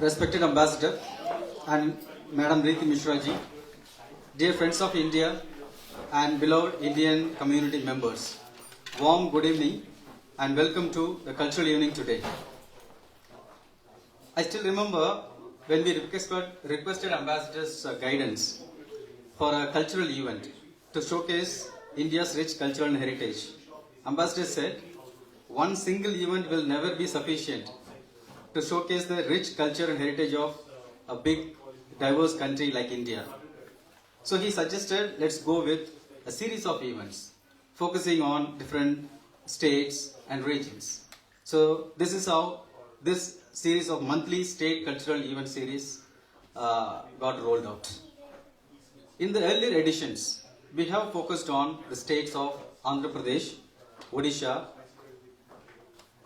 respected Ambassador and Madam Riti Mishra ji, dear friends of India and beloved Indian community members, warm good evening and welcome to the cultural evening today. I still remember when we requested Ambassador's guidance for a cultural event to showcase India's rich cultural and heritage. Ambassador said, one single event will never be sufficient to showcase the rich culture and heritage of a big, diverse country like India. So he suggested, let's go with a series of events focusing on different states and regions. So this is how this series of monthly state cultural event series got rolled out. In the earlier editions, we have focused on the states of Andhra Pradesh, Odisha,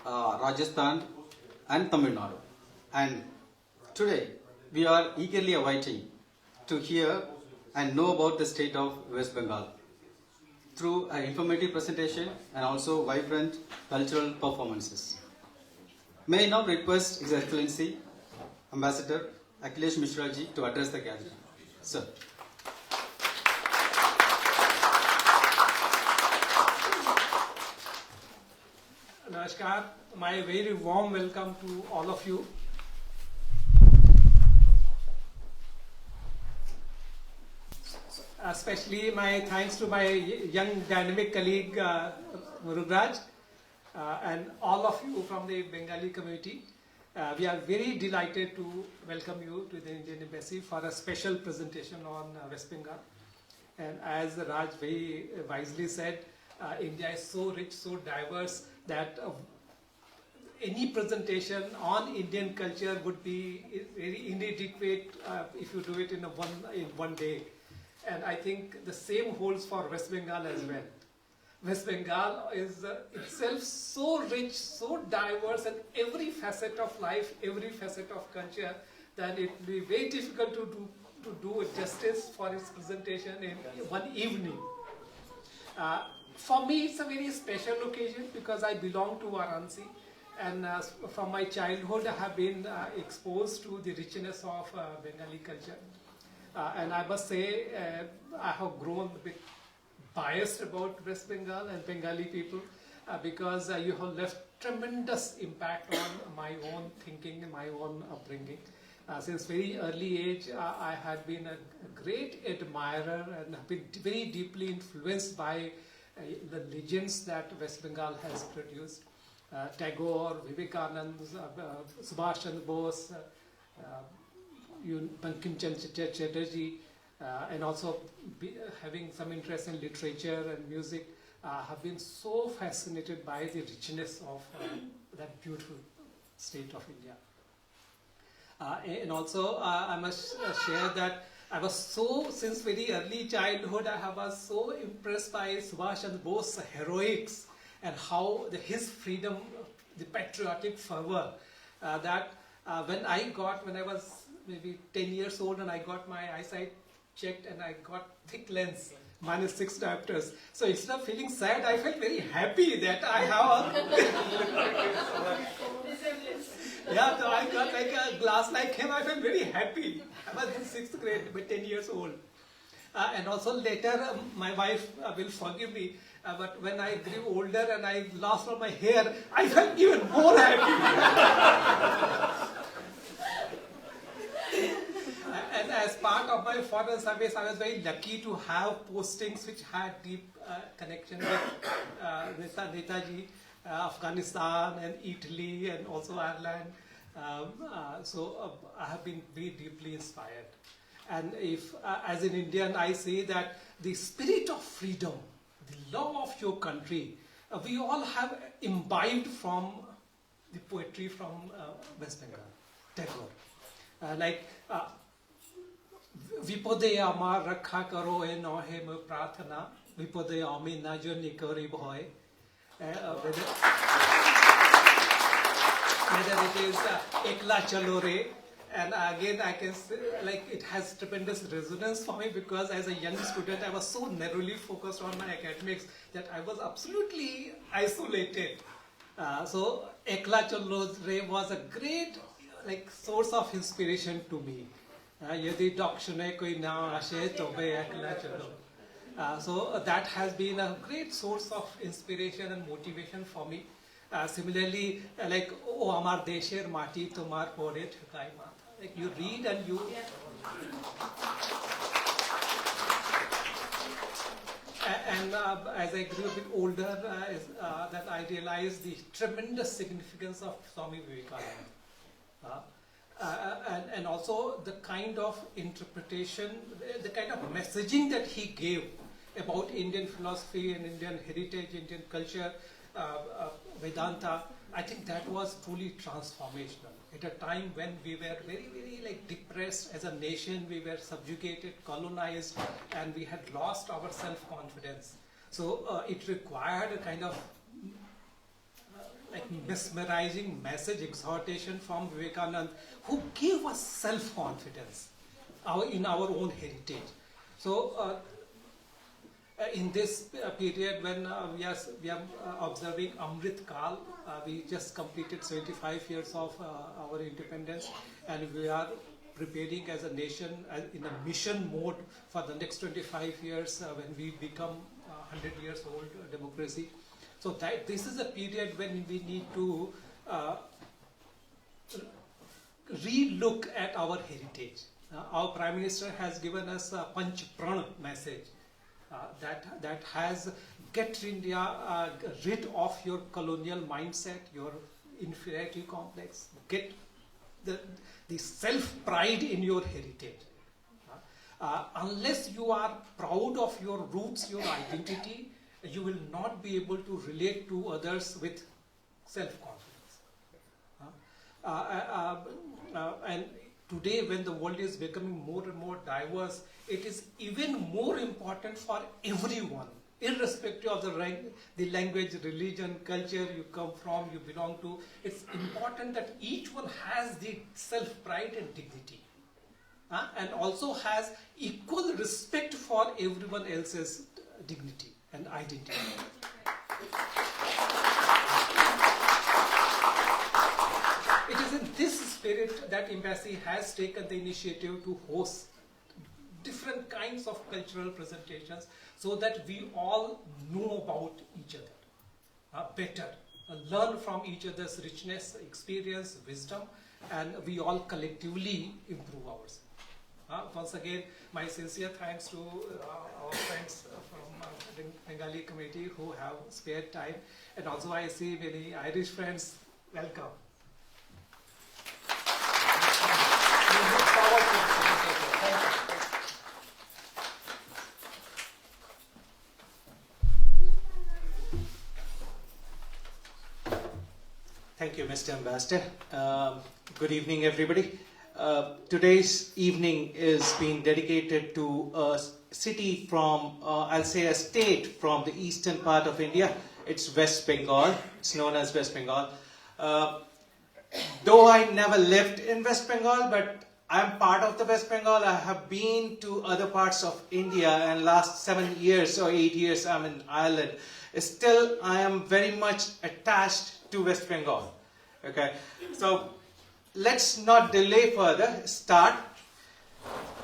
Rajasthan and Tamil Nadu. And today, we are eagerly awaiting to hear and know about the state of West Bengal through an informative presentation and also vibrant cultural performances. May I now request His Excellency, Ambassador Akhilesh Mishra ji to address the gathering. Sir. Namaskar, my very warm welcome to all of you. Especially my thanks to my young dynamic colleague Rugraj and all of you from the Bengali community. We are very delighted to welcome you to the Indian Embassy for a special presentation on West Bengal. And as Raj very wisely said, India is so rich, so diverse that any presentation on Indian culture would be very inadequate if you do it in one day. And I think the same holds for West Bengal as well. West Bengal is itself so rich, so diverse, and every facet of life, every facet of culture, that it will be very difficult to do justice for its presentation in one evening. For me, it's a very special occasion because I belong to Varanasi, and from my childhood I have been exposed to the richness of Bengali culture. And I must say, I have grown a bit biased about West Bengal and Bengali people because you have left tremendous impact on my own thinking and my own upbringing. Since very early age, I had been a great admirer and have been very deeply influenced by the legends that West Bengal has produced. Tagore, Vivekanand, Subhash Chandra Bose, Bankim Chandra Chatterjee, and also having some interest in literature and music, have been so fascinated by the richness of that beautiful state of India. And also, I must share that I was so, since very early childhood, I was so impressed by Subhash Chandra Bose's heroics and how his freedom, the patriotic fervor, that when I was maybe 10 years old and I got my eyesight checked and I got thick lens, -6 diopters. So instead of feeling sad, I felt very happy that I have yeah, so I got like a glass like him. I felt very happy. I was in 6th grade, but 10 years old. And also later, my wife will forgive me, but when I grew older and I lost all my hair, I felt even more happy. And as part of my foreign service, I was very lucky to have postings which had deep connection with Netaji, Afghanistan and Italy and also Ireland. So I have been very deeply inspired. And if, as an Indian, I say that the spirit of freedom, the love of your country, we all have imbibed from the poetry from West Bengal, Tagore. Like, Vipode amar rakha karo e nohe me prathana, Vipode ami najo nikori bhoy. Whether it is Ekla Chalore, and again I can say, like, it has tremendous resonance for me because as a young student I was so narrowly focused on my academics that I was absolutely isolated. So Ekla Chalore was a great like source of inspiration to me. यदि doctor कोई ना आशे तो मैं अकेला चलो. So that has been a great source of inspiration and motivation for me. Similarly, like oh, amar desher mati tomar pore thkai mata. Like you read and you. And as I grew a bit older, that I realized the tremendous significance of Swami Vivekananda. And also the kind of interpretation, the kind of messaging that he gave about Indian philosophy and Indian heritage, Indian culture, Vedanta, I think that was truly transformational. At a time when we were very, very like depressed as a nation, we were subjugated, colonized, and we had lost our self-confidence. So it required a kind of like mesmerizing message, exhortation from Vivekananda, who gave us self-confidence in our own heritage. So in this period when we are observing Amrit Kal, we just completed 75 years of our independence, and we are preparing as a nation in a mission mode for the next 25 years when we become 100 years old democracy. So this is a period when we need to re-look at our heritage. Our Prime Minister has given us a Panch Pran message that has get India rid of your colonial mindset, your inferiority complex, get the self-pride in your heritage. Unless you are proud of your roots, your identity, you will not be able to relate to others with self-confidence. And today, when the world is becoming more and more diverse, it is even more important for everyone, irrespective of the language, religion, culture you come from, you belong to. It's important that each one has the self-pride and dignity, and also has equal respect for everyone else's dignity and identity. It is in this spirit that Embassy has taken the initiative to host different kinds of cultural presentations so that we all know about each other better, learn from each other's richness, experience, wisdom, and we all collectively improve ourselves. Once again, my sincere thanks to our friends from the Bengali committee who have spared time, and also I see many Irish friends. Welcome. We look forward to this presentation. Thank you. Thank you, Mr. Ambassador. Good evening, everybody. Today's evening is being dedicated to a city from, I'll say a state from the eastern part of India. It's West Bengal. It's known as West Bengal. Though I never lived in West Bengal, but I'm part of the West Bengal. I have been to other parts of India, and last 7 years or 8 years I'm in Ireland. Still, I am very much attached to West Bengal. Okay, so let's not delay further. Start.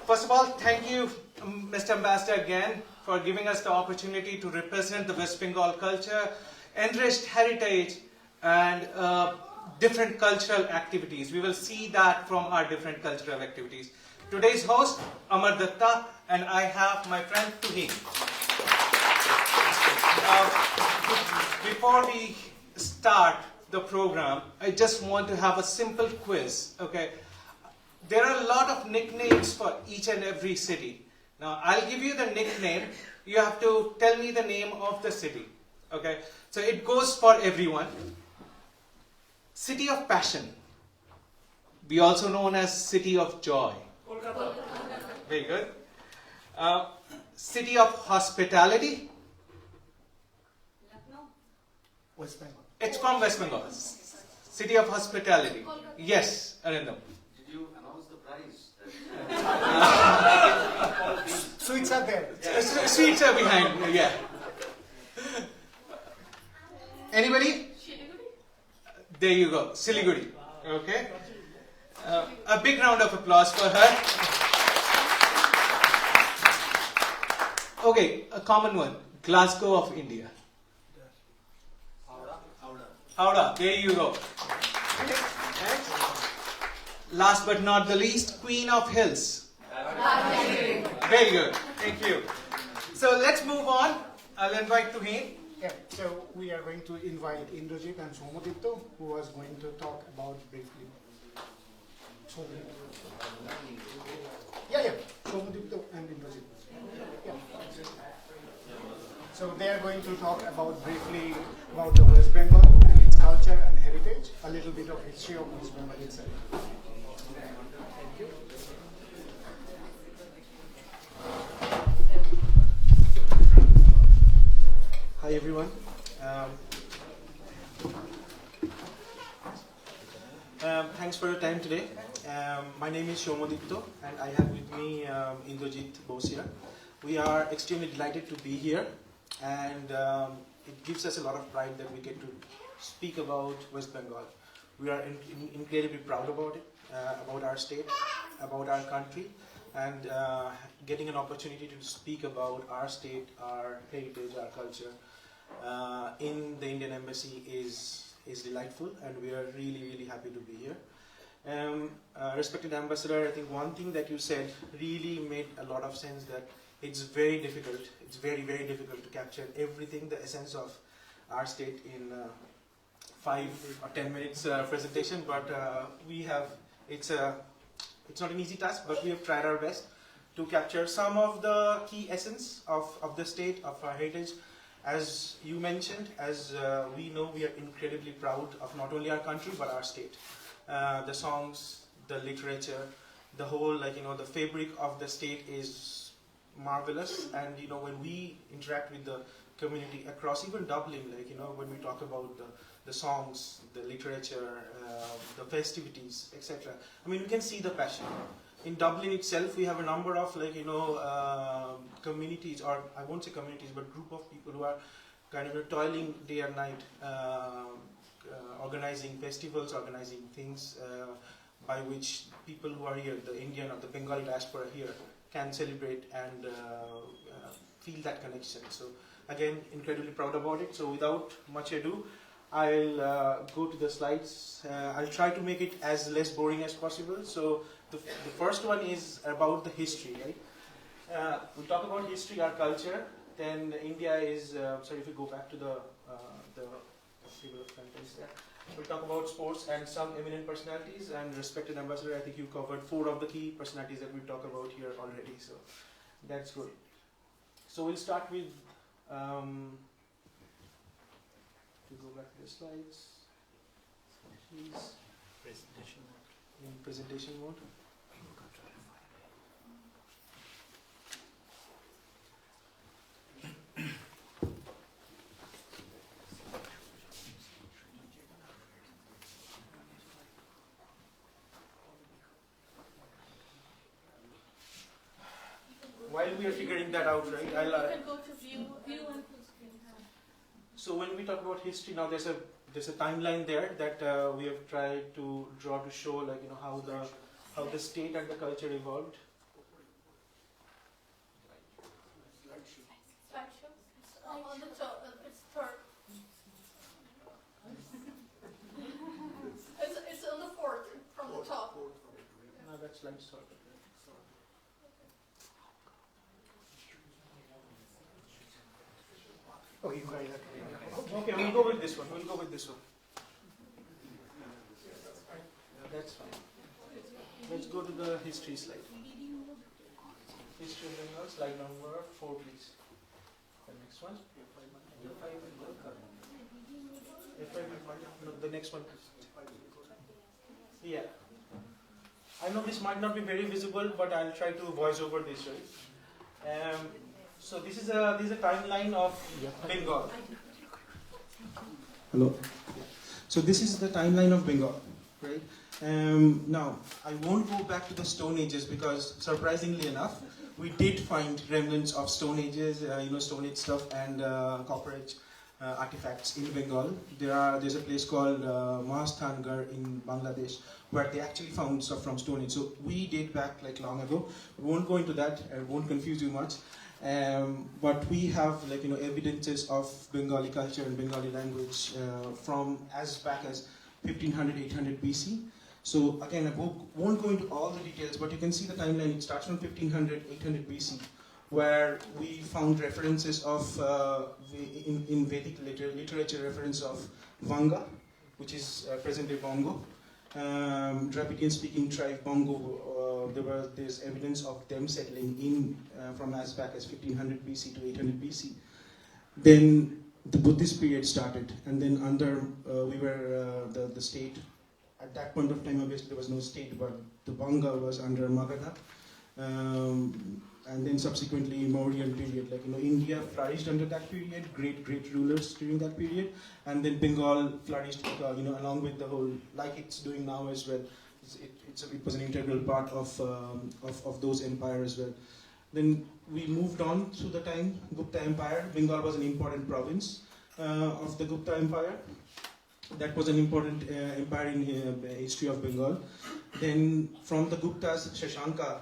First of all, thank you, Mr. Ambassador, again for giving us the opportunity to represent the West Bengal culture, enriched heritage, and different cultural activities. We will see that from our different cultural activities. Today's host, Amar Datta, and I have my friend Tuhi. Before we start the program, I just want to have a simple quiz. Okay, there are a lot of nicknames for each and every city. Now, I'll give you the nickname. You have to tell me the name of the city. Okay, so it goes for everyone. City of Passion. We also known as City of Joy. Very good. City of Hospitality. West Bengal. It's from West Bengal. City of Hospitality. Yes, Arindam. Did you announce the prize? Sweets are there. Sweets are behind. Yeah. Anybody? There you go. Siliguri. Okay. A big round of applause for her. Okay, a common one. Glasgow of India. Howrah, there you go. Next. Last but not the least, Queen of Hills. Very good, thank you. So let's move on. I'll invite Tuheen. Yeah, so we are going to invite Indrajit and Somadipto, who was going to talk about briefly. Somadipto and Indrajit. Yeah. So they are going to talk about briefly about the West Bengal and its culture and heritage, a little bit of history of West Bengal itself. Thank you. Hi everyone. Thanks for your time today. My name is Shomadipto and I have with me Indrajit Bosia. We are extremely delighted to be here and it gives us a lot of pride that we get to speak about West Bengal. We are incredibly proud about it, about our state, about our country, and getting an opportunity to speak about our state, our heritage, our culture in the Indian Embassy is delightful, and we are really happy to be here. Respected Ambassador, I think one thing that you said really made a lot of sense, that it's very difficult, it's very difficult to capture everything, the essence of our state in 5 or 10 minutes presentation, but it's not an easy task, but we have tried our best to capture some of the key essence of the state, of our heritage. As you mentioned, as we know, we are incredibly proud of not only our country but our state. The songs, the literature, the whole, the fabric of the state is marvelous. And when we interact with the community across even Dublin, when we talk about the songs, the literature, the festivities, etc. I mean, we can see the passion. In Dublin itself, we have a number of communities, or I won't say communities, but group of people who are kind of toiling day and night, organizing festivals, organizing things by which people who are here, the Indian or the Bengali diaspora here, can celebrate and feel that connection. So again, incredibly proud about it. So without much ado, I'll go to the slides. I'll try to make it as less boring as possible. So the first one is about the history, right? We'll talk about history, our culture. Then India is, sorry if you go back to the table of contents there. We'll talk about sports and some eminent personalities. And respected Ambassador, I think you covered 4 of the key personalities that we'll talk about here already. So that's good. So we'll start with, we'll go back to the slides. Please. Presentation mode. In presentation mode. While we are figuring that out, right? You can go to view and full screen. So when we talk about history, now there's a timeline there that we have tried to draw to show, how the state and the culture evolved. Slideshow? On the top, it's third. It's on the fourth from the top. No, that's slide sort. Oh, you guys are Okay, we'll go with this one. That's fine. Let's go to the history slide. History of Bengal, slide number 4, please. The next one. No, the next one. Yeah. I know this might not be very visible, but I'll try to voice over this, right? So this is a timeline of Bengal. Hello. So this is the timeline of Bengal, right? Now I won't go back to the Stone Ages because, surprisingly enough, we did find remnants of Stone Ages, Stone Age stuff and Copper Age artifacts in Bengal. There's a place called Mahasthangarh in Bangladesh where they actually found stuff from Stone Age. So we date back like long ago. We won't go into that. I won't confuse you much. But we have like evidences of Bengali culture and Bengali language from as back as 1500, 800 BC. So again, I won't go into all the details, but you can see the timeline. It starts from 1500, 800 BC, where we found references of, in Vedic literature, reference of Vanga, which is present-day Bongo. Dravidian-speaking tribe Bongo, there's evidence of them settling in from as back as 1500 BC to 800 BC. Then the Buddhist period started, and then under the state. At that point of time, obviously there was no state, but the Vanga was under Magadha. And then subsequently Mauryan period, like India flourished under that period, great rulers during that period, and then Bengal flourished, along with the whole, like it's doing now as well. It was an integral part of those empires as well. Then we moved on through the time, Gupta Empire. Bengal was an important province of the Gupta Empire. That was an important empire in history of Bengal. Then from the Guptas, Shashanka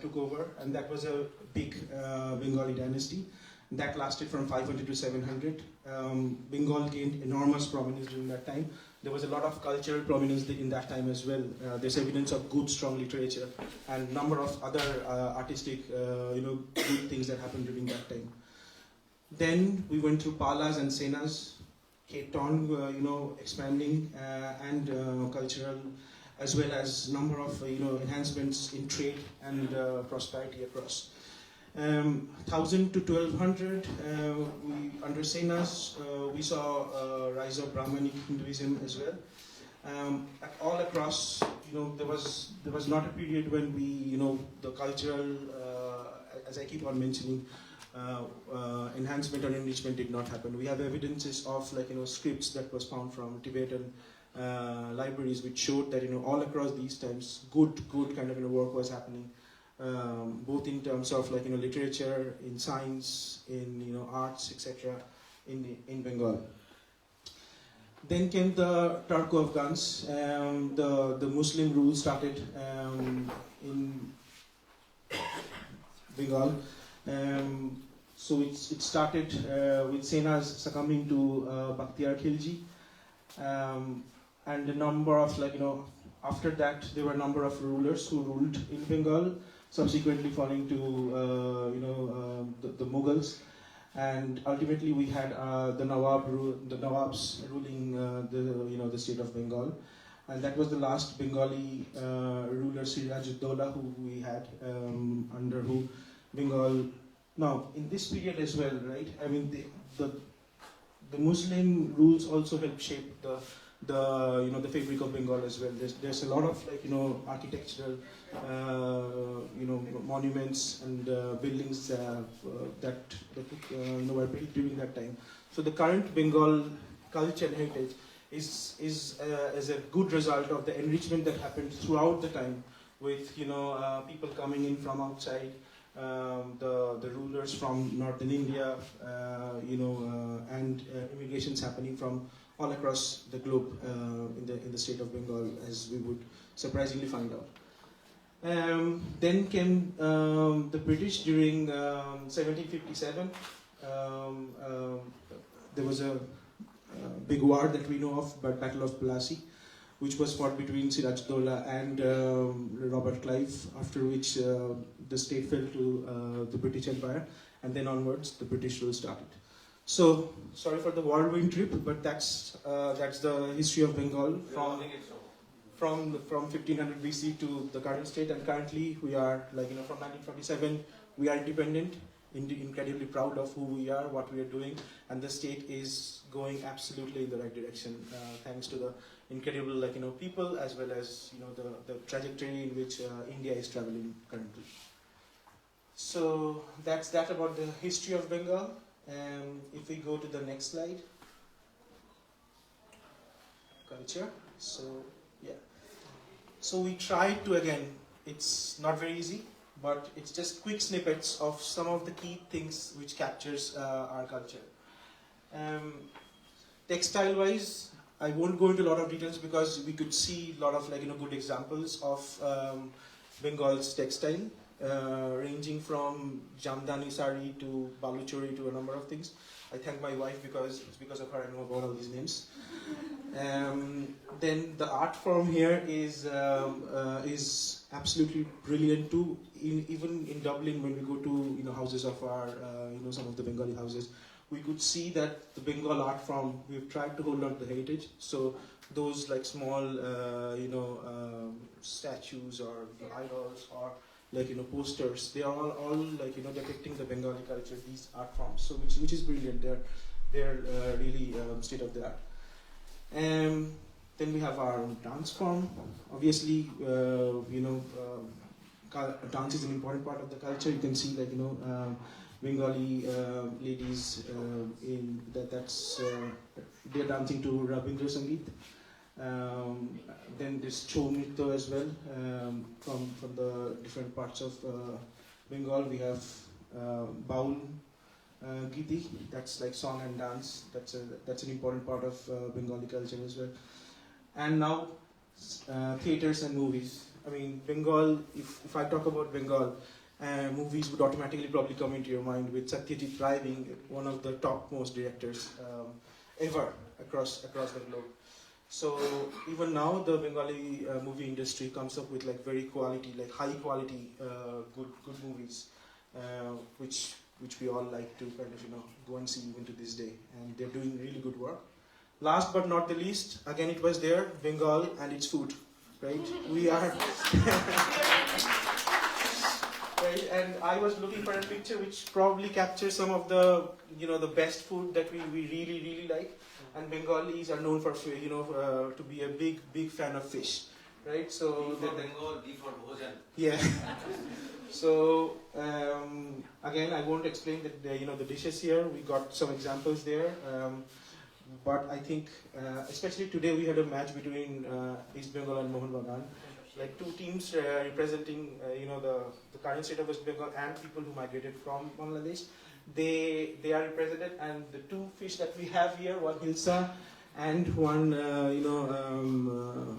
took over, and that was a big Bengali dynasty. That lasted from 500 to 700. Bengal gained enormous prominence during that time. There was a lot of cultural prominence in that time as well. There's evidence of good, strong literature and number of other artistic, good things that happened during that time. Then we went through Palas and Senas, kept on, expanding and cultural, as well as number of enhancements in trade and prosperity across. 1000 to 1200, under Senas, we saw rise of Brahmanic Hinduism as well. All across, there was not a period when we, the cultural, as I keep on mentioning, enhancement or enrichment did not happen. We have evidences of scripts that was found from Tibetan libraries, which showed that all across these times good kind of work was happening, both in terms of literature, in science, in arts, etc. in Bengal. Then came the Turko-Afghans. The Muslim rule started in Bengal. So it started with Senas succumbing to Bakhtiyar Khilji, and a number of after that there were a number of rulers who ruled in Bengal, subsequently falling to the Mughals, and ultimately we had the Nawabs ruling the state of Bengal, and that was the last Bengali ruler, Siraj-ud-Dowla, who we had, under who Bengal. Now, in this period as well, right? I mean, the Muslim rules also helped shape the fabric of Bengal as well. There's a lot of architectural monuments and buildings that were built during that time. So the current Bengal culture and heritage is a good result of the enrichment that happened throughout the time, with people coming in from outside. The rulers from northern India, and immigrations happening from all across the globe in the state of Bengal, as we would surprisingly find out. Then came the British during 1757. There was a big war that we know of, but Battle of Plassey, which was fought between Siraj-ud-Dowla and Robert Clive, after which the state fell to the British Empire, and then onwards the British rule started. So, sorry for the whirlwind trip, but that's the history of Bengal from 1500 BC to the current state, and currently we are from 1947 we are independent, incredibly proud of who we are, what we are doing, and the state is going absolutely in the right direction, thanks to the incredible people, as well as the trajectory in which India is traveling currently. So that's that about the history of Bengal. If we go to the next slide, culture. So yeah, so we tried to, again, it's not very easy, but it's just quick snippets of some of the key things which captures our culture. Textile wise, I won't go into a lot of details because we could see a lot of good examples of Bengal's textile, ranging from Jamdani sari to Baluchari to a number of things. I thank my wife because it's because of her I know about all these names. Then the art form here is absolutely brilliant too. Even in Dublin, when we go to houses of our some of the Bengali houses, we could see that the Bengal art form, we've tried to hold on to the heritage. So those like small statues or idols or posters, they are all depicting the Bengali culture, these art forms. So which is brilliant. They're really state of the art. Then we have our dance form. Obviously, dance is an important part of the culture. You can see Bengali ladies they're dancing to Rabindra Sangeet. Then there's Chou Nritya as well. From the different parts of Bengal, we have Baul Giti. That's like song and dance. That's an important part of Bengali culture as well. And now theaters and movies. I mean, Bengal. If I talk about Bengal, movies would automatically probably come into your mind with Satyajit Ray being one of the topmost directors ever across the globe. So even now, the Bengali movie industry comes up with very quality, high quality, good movies, which we all like to go and see even to this day, and they're doing really good work. Last but not the least, again it was there, Bengal and its food, right? We are. Right, and I was looking for a picture which probably captures some of the the best food that we really like. And Bengalis are known for to be a big fan of fish, right? So Bengal, D for Bhojan. yeah. So again, I won't explain the dishes here. We got some examples there, but I think especially today we had a match between East Bengal and Mohun Bagan. Like two teams representing the current state of West Bengal and people who migrated from Bangladesh. They are represented, and the two fish that we have here, one hilsa and one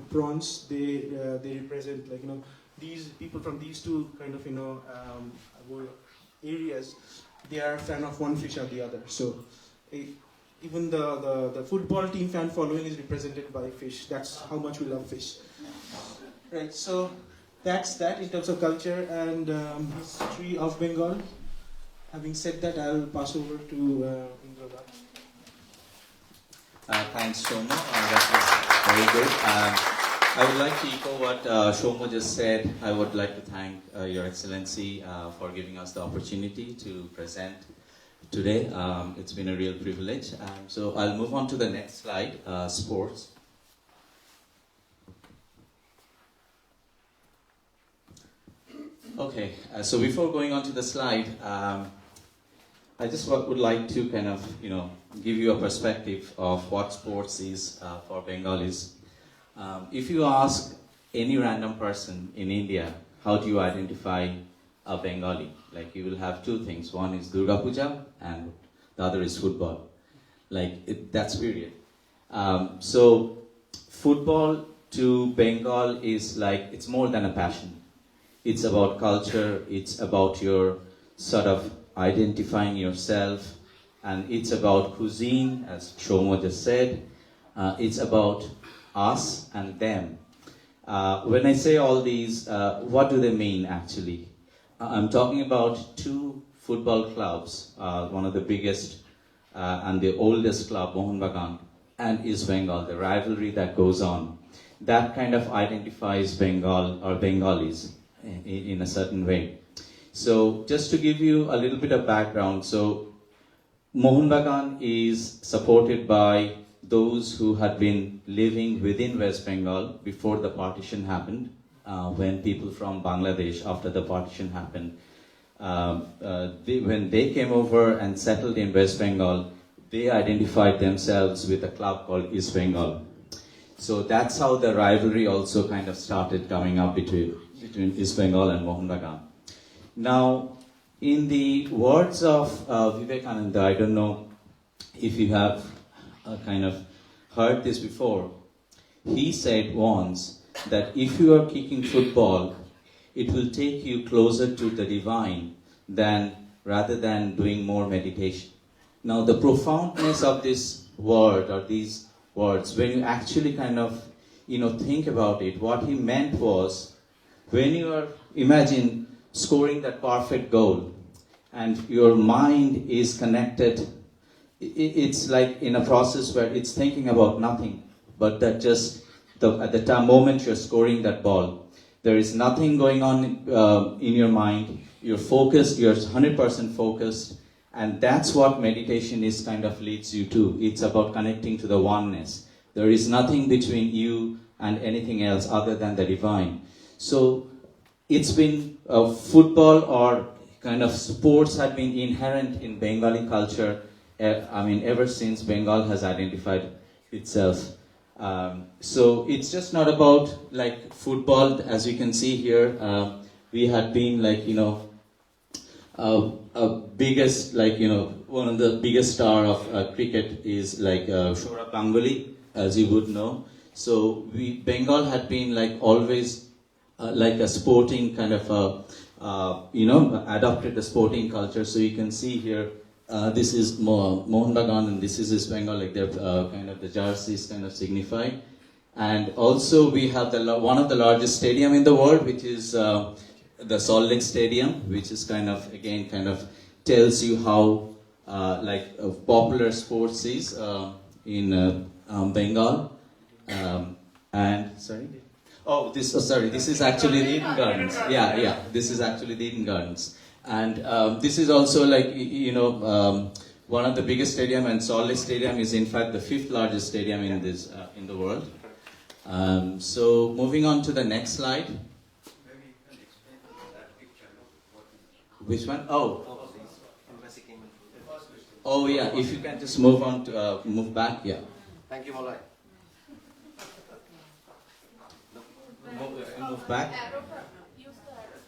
prawns. They represent these people from these two areas. They are a fan of one fish or the other. So even the football team fan following is represented by fish. That's how much we love fish. Right, so that's that in terms of culture and history of Bengal. Having said that, I'll pass over to Indra. Thanks, Shomo. That was very good. I would like to echo what Shomo just said. I would like to thank Your Excellency for giving us the opportunity to present today. It's been a real privilege. So I'll move on to the next slide, sports. Okay, so before going on to the slide, I just would like to give you a perspective of what sports is for Bengalis. If you ask any random person in India, how do you identify a Bengali? You will have two things. One is Durga Puja and the other is football. That's period. So football to Bengal is it's more than a passion. It's about culture, it's about your sort of identifying yourself, and it's about cuisine, as Shomo just said. It's about us and them. When I say all these, what do they mean actually? I'm talking about two football clubs, one of the biggest and the oldest club, Mohun Bagan, and East Bengal, the rivalry that goes on. That kind of identifies Bengal or Bengalis in a certain way. So just to give you a little bit of background, so Mohun Bagan is supported by those who had been living within West Bengal before the partition happened. When people from Bangladesh, after the partition happened, when they came over and settled in West Bengal, they identified themselves with a club called East Bengal. So that's how the rivalry also kind of started coming up between East Bengal and Mohun Bagan. Now, in the words of Vivekananda, I don't know if you have kind of heard this before, he said once that if you are kicking football, it will take you closer to the divine rather than doing more meditation. Now, the profoundness of this word or these words, when you actually kind of think about it, what he meant was, when you are, imagine scoring that perfect goal and your mind is connected, it's like in a process where it's thinking about nothing but that just at the moment you're scoring that ball, there is nothing going on in your mind. You're focused, you're 100% focused, and that's what meditation is kind of leads you to. It's about connecting to the oneness. There is nothing between you and anything else other than the divine. So it's been football or kind of sports have been inherent in Bengali culture. Ever since Bengal has identified itself. So it's just not about like football, as you can see here. We had been like biggest one of the biggest star of cricket is like Saurabh Ganguly, as you would know. So Bengal had been like always like a sporting kind of adopted the sporting culture. So you can see here. This is Mohun Bagan and this is East Bengal, like they're kind of the jerseys kind of signify. And also we have one of the largest stadium in the world, which is the Salt Lake Stadium, which is kind of tells you how popular sports is in Bengal. This is actually the Eden Gardens. Yeah, this is actually the Eden Gardens. And this is also one of the biggest stadium, and Salt Lake Stadium is in fact the 5th largest stadium in the world. So moving on to the next slide. Maybe you can explain that picture. Which one? Embassy came in. Oh yeah, if you can just move on to move back, yeah. Thank you, Malay. Move back. Arrow, use the arrow.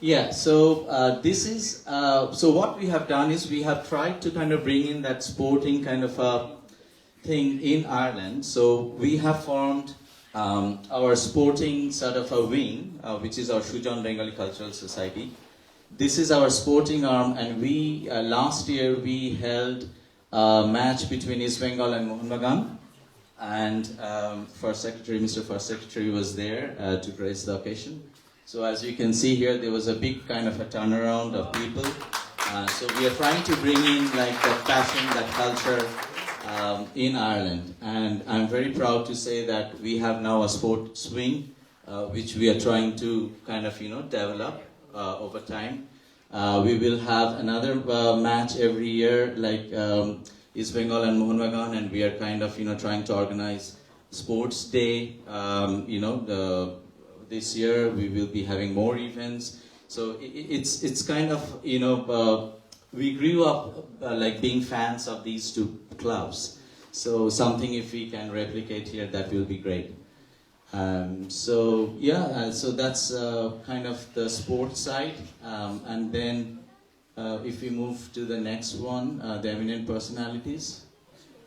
Yeah, so this is, so what we have done is we have tried to kind of bring in that sporting kind of a thing in Ireland. So we have formed our sporting sort of a wing, which is our Sujan Bengali Cultural Society. This is our sporting arm, and we, last year we held a match between East Bengal and Mohun Bagan. And First Secretary, Mr. First Secretary was there to grace the occasion. So as you can see here, there was a big kind of a turnaround of people. So we are trying to bring in like that passion, that culture in Ireland. And I'm very proud to say that we have now a sports wing, which we are trying to kind of, develop over time. We will have another match every year, like East Bengal and Mohun Bagan, and we are kind of, trying to organize sports day. This year we will be having more events. So it's kind of, we grew up like being fans of these two clubs. So something if we can replicate here, that will be great. So that's kind of the sports side. And then if we move to the next one, the eminent personalities.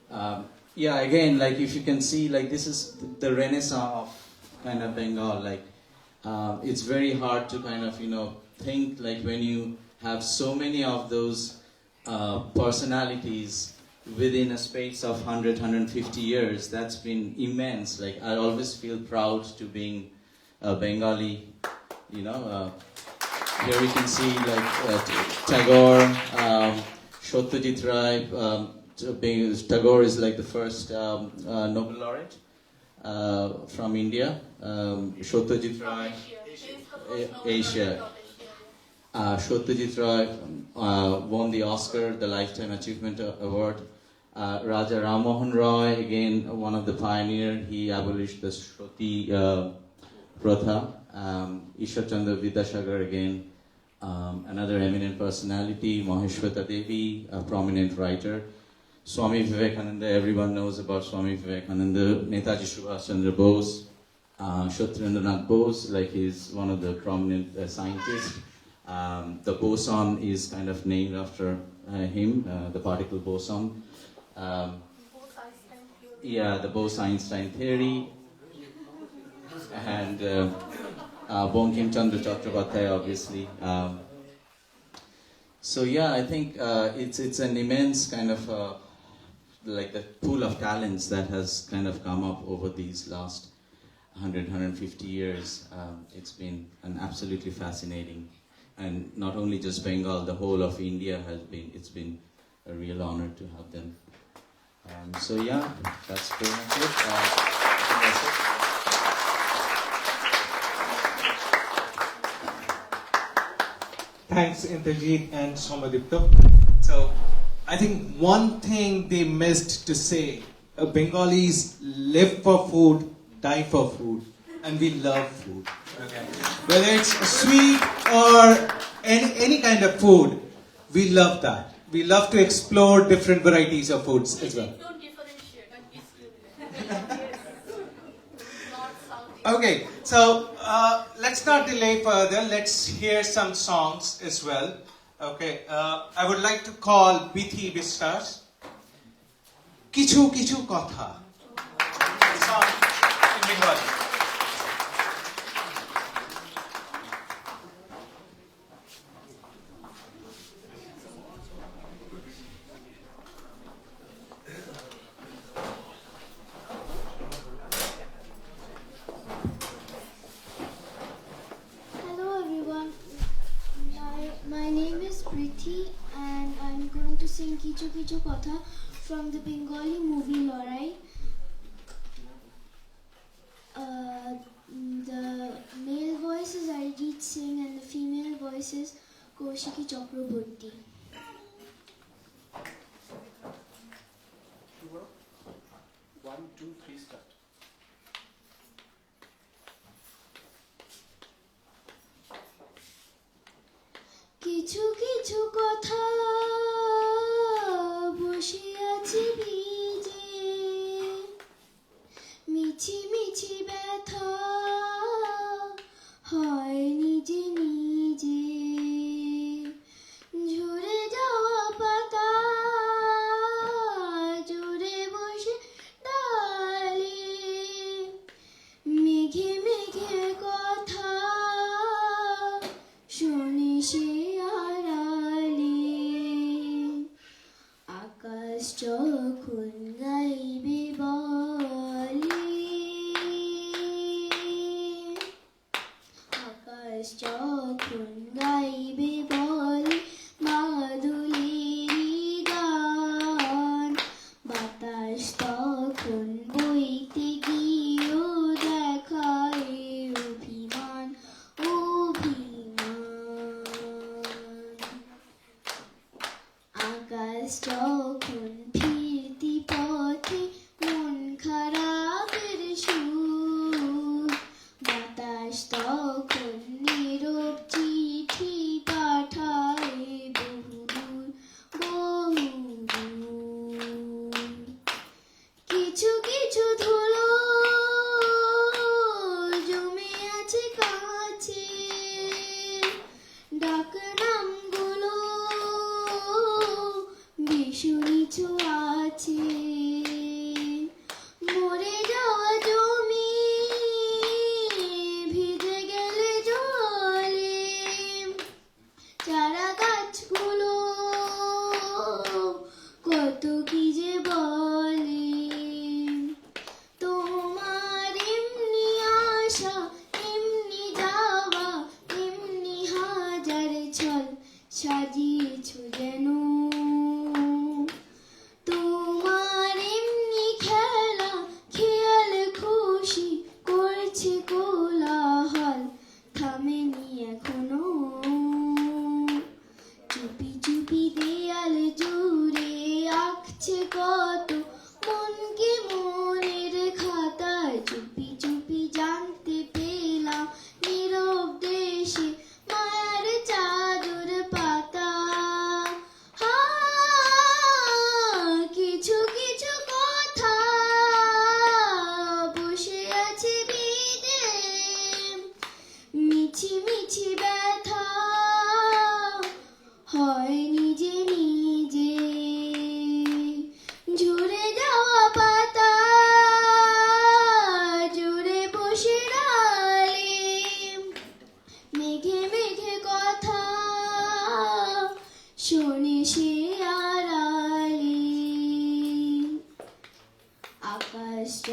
Again, like if you can see, like this is the renaissance of kind of Bengal. Like it's very hard to kind of think like when you have so many of those personalities within a space of 150 years. That's been immense. Like I always feel proud to being a Bengali. Here we can see like Tagore, Satyajit Ray. Tagore is like the first Nobel laureate from India. Satyajit Ray, Asia. Satyajit Ray won the Oscar, the Lifetime Achievement Award. Raja Rammohan Roy, again one of the pioneers, he abolished the Shruti Pratha. Ishwar Chandra Vidyasagar, again another eminent personality. Maheshwata Devi, a prominent writer. Swami Vivekananda, everyone knows about Swami Vivekananda. Netaji Subhash Chandra Bose, Satyendra Nath Bose, like he's one of the prominent scientists. The boson is kind of named after him, the particle boson. Yeah, the Bose-Einstein theory. And Bankim Chandra Chattopadhyay, obviously. So yeah, I think it's an immense kind of like the pool of talents that has kind of come up over these last 150 years. It's been an absolutely fascinating, and not only just Bengal, the whole of India it's been a real honor to have them. So yeah, that's pretty much it. I think that's it. Thanks, Indrajit and Somadipto. So, I think one thing they missed to say, Bengalis live for food, die for food, and we love food. Okay. Whether it's sweet or any kind of food, we love that. We love to explore different varieties of foods as well. Don't differentiate and discriminate. North, south, east. Okay, so let's not delay further. Let's hear some songs as well. Okay, I would like to call Bithi Bistas. Kichu Kichu Kotha. Song in Bengali. Hello everyone, my name is Priti and I'm going to sing Kichu Kichu Kotha from the Bengali movie Lorai. The male voice is Arijit Singh and the female voice is Kaushiki Chakraborty. One, two, three, start. কিছু কিছু কথা বসিয়াছি বীজে মিছি মিছি ব্যথা হয় নিজে নিজে ঝরে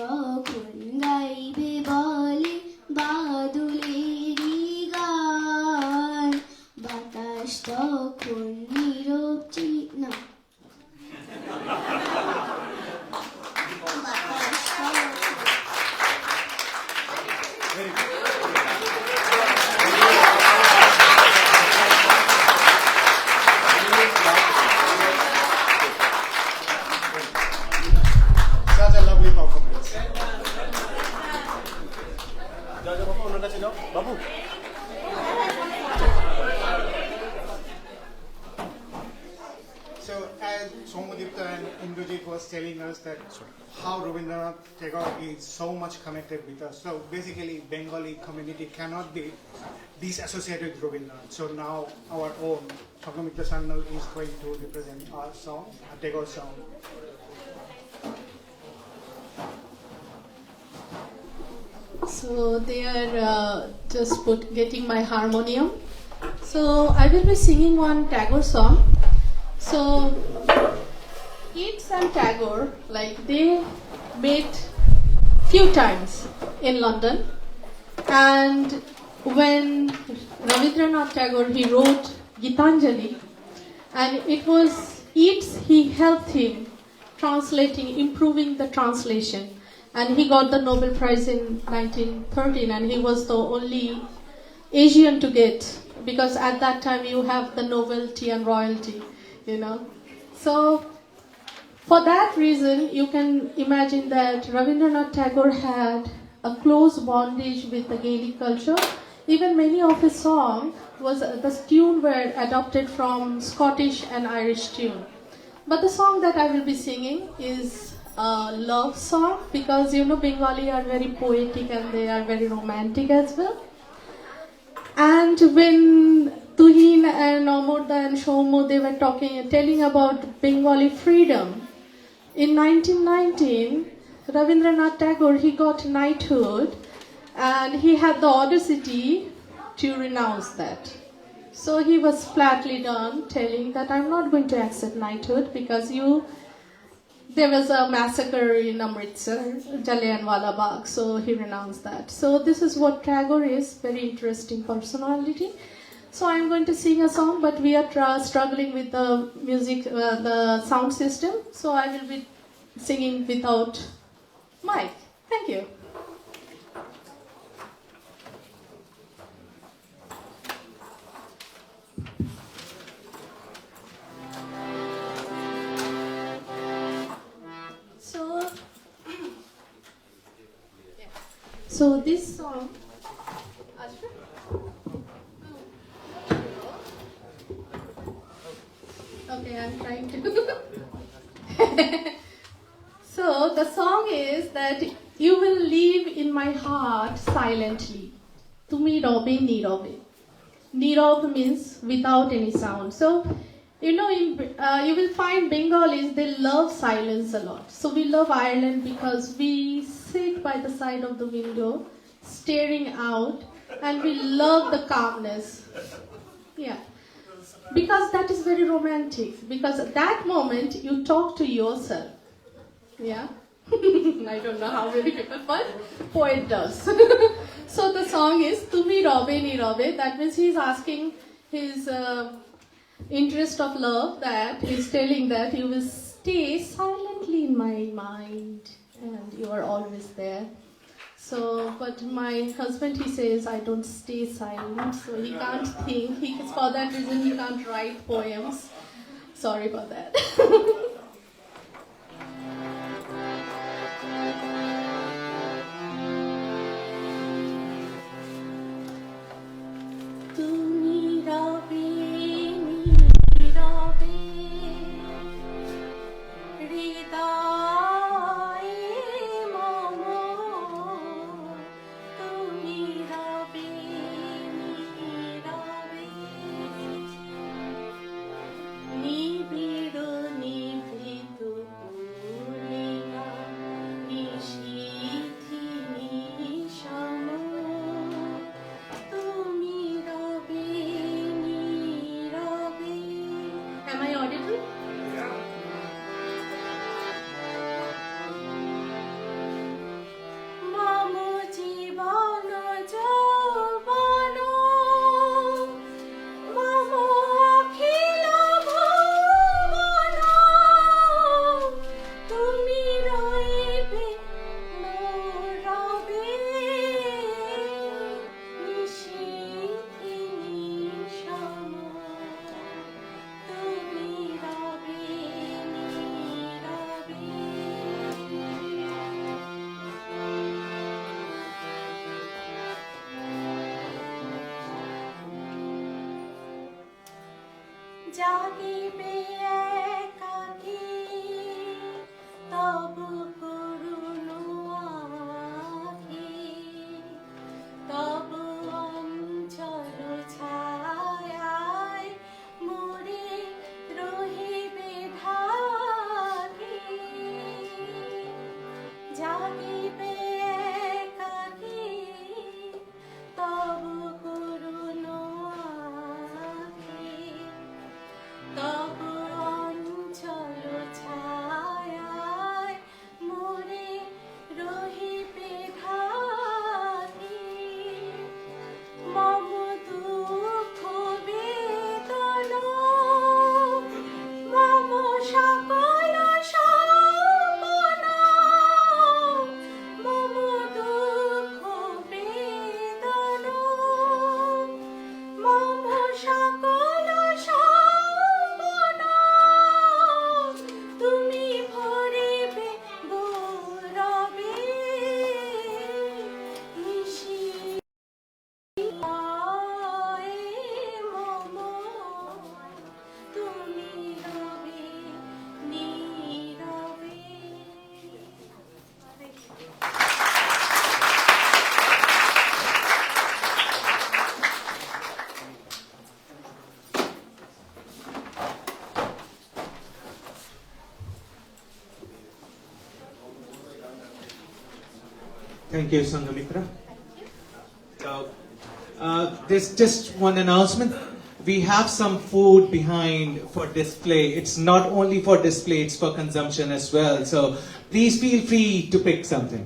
কখন গাইবে বলে বাদুলেরই গান বাতাস তখন নীরব না বাতাস তখন Such a lovely performance. Babu. So as Somudipta and Indrajit was telling us that how Rabindranath Tagore is so much connected with us. So basically Bengali community cannot be disassociated with Rabindranath. So now our own Sagamitra Sannal is going to represent our song, a Tagore song. So they are just getting my harmonium. So I will be singing one Tagore song. So Keats and Tagore, like they met few times in London, and when Rabindranath Tagore he wrote Gitanjali, and it was Keats he helped him translating, improving the translation. And he got the Nobel Prize in 1913, and he was the only Asian to get, because at that time you have the novelty and royalty, you know. So for that reason, you can imagine that Rabindranath Tagore had a close bondage with the Gaelic culture. Even many of his songs the tune were adopted from Scottish and Irish tune. But the song that I will be singing is a love song, because you know Bengali are very poetic and they are very romantic as well. And when Tuhin and Amurda and Shomo they were telling about Bengali freedom, in 1919 Rabindranath Tagore he got knighthood, and he had the audacity to renounce that. So he was flatly done telling that I'm not going to accept knighthood because there was a massacre in Amritsar, Jallianwala Bagh, so he renounced that. So this is what Tagore is, very interesting personality. So I'm going to sing a song, but we are struggling with the music, the sound system, so I will be singing without mic. Thank you. So this song, okay, I'm trying to. So the song is that you will live in my heart silently. Tumi robe nirobe. Nirob means without any sound. So you know, you will find Bengalis, they love silence a lot. So we love Ireland because we sit by the side of the window, staring out, and we love the calmness. Yeah. Because that is very romantic. Because at that moment, you talk to yourself. Yeah. I don't know how many people, but poet does. So the song is Tumi robe ni robe. That means he's asking his interest of love, that he's telling that you will stay silently in my mind and you are always there. So, but my husband, he says I don't stay silent, so he can't think. For that reason, he can't write poems. Sorry about that. Ni জাগিবে একাকী তব করুণ আঁখি তব অঞ্চল ছায়ায় মোরে রহিবে ঢাকি জাগিবে একাকী তব করুণ আঁখি তব অঞ্চল ছায়ায় মোরে রহিবে ঢাকি মম দুঃখ বেদন মম সকল সম্পদ মম দুঃখ বেদন মম সকল সম্পদ তুমি ভরিবে গৌরবে নিশি মম তুমি রবে নীরবে। Thank you, Sangamitra. So, there's just one announcement. We have some food behind for display. It's not only for display, it's for consumption as well. So please feel free to pick something.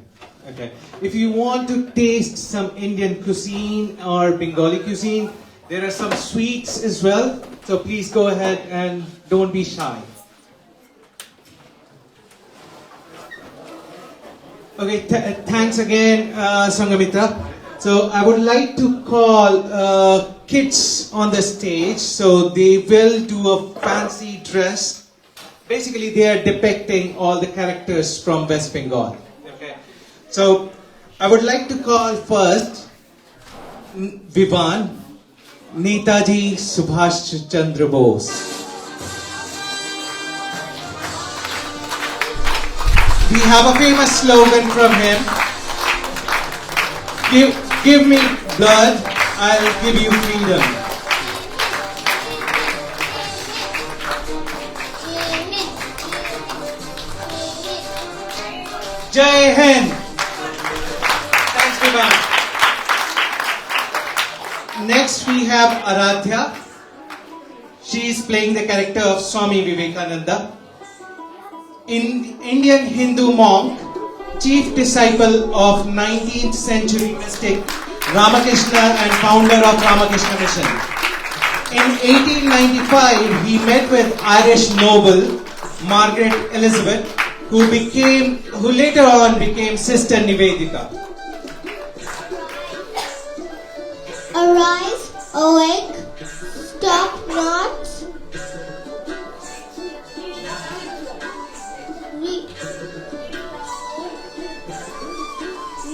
Okay. If you want to taste some Indian cuisine or Bengali cuisine, there are some sweets as well. So please go ahead and don't be shy. Okay, thanks again, Sangamitra. So I would like to call kids on the stage. So they will do a fancy dress. Basically, they are depicting all the characters from West Bengal. Okay. So I would like to call first Vivan, Netaji Subhash Chandra Bose. We have a famous slogan from him. Give me blood, I'll give you freedom. Jai Hind. Thanks, Vivan. Next we have Aradhya. She is playing the character of Swami Vivekananda. Indian Hindu monk, chief disciple of 19th century mystic Ramakrishna and founder of Ramakrishna Mission. In 1895, he met with Irish noble Margaret Elizabeth, who later on became Sister Nivedita. Arise, awake, stop not.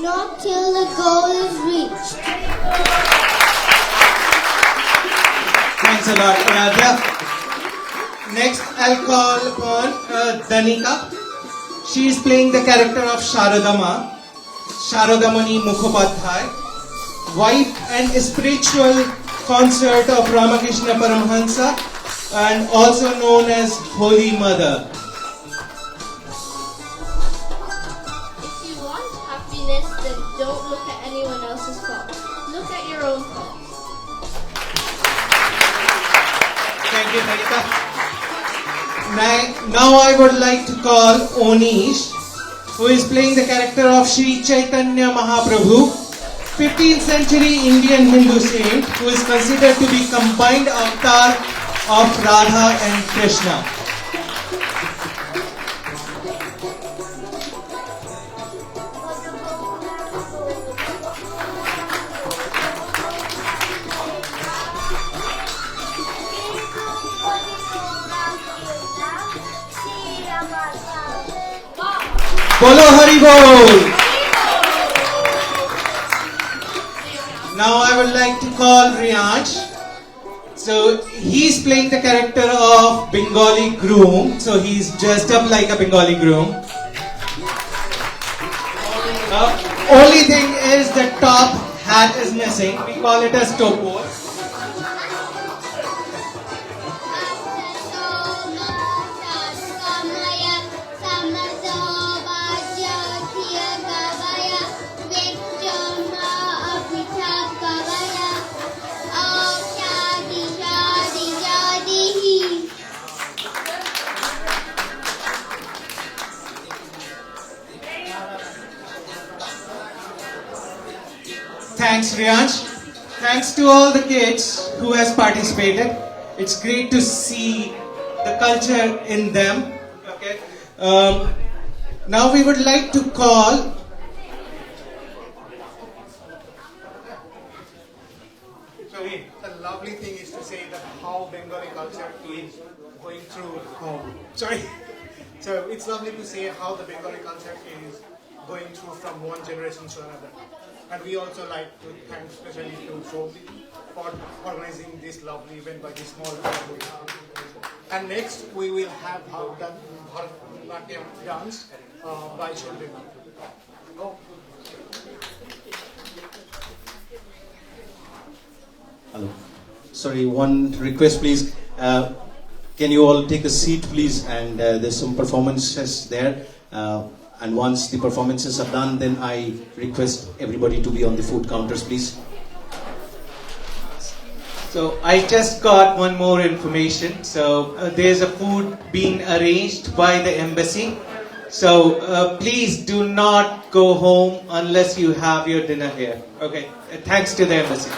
Not till the goal is reached. Thanks a lot, Aradhya. Next, I'll call upon Danika. She is playing the character of Sharadama, Sharadamani Mukhopadhyay, wife and spiritual consort of Ramakrishna Paramhansa, and also known as Holy Mother. Then don't look at anyone else's faults. Look at your own faults. Thank you, Danika. Now I would like to call Onish, who is playing the character of Sri Chaitanya Mahaprabhu, 15th century Indian Hindu saint who is considered to be combined avatar of Radha and Krishna. Bolo Hari Bol! Now I would like to call Riyansh. So he's playing the character of Bengali groom. So he's dressed up like a Bengali groom. Only thing is the top hat is missing. We call it as topor. Thanks, Riyansh. Thanks to all the kids who has participated. It's great to see the culture in them. Okay. Now we would like to call. So the lovely thing is to say that how Bengali culture is going through. Sorry. So it's lovely to say how the Bengali culture is going through from one generation to another. And we also like to thank especially to Shobhi for organizing this lovely event by this small family. And next we will have the Bharatanatyam dance by children. Oh. Hello. Sorry, one request, please. Can you all take a seat, please? And there's some performances there. And once the performances are done, then I request everybody to be on the food counters, please. So I just got one more information. So there's a food being arranged by the embassy. So please do not go home unless you have your dinner here. Okay. Thanks to the embassy.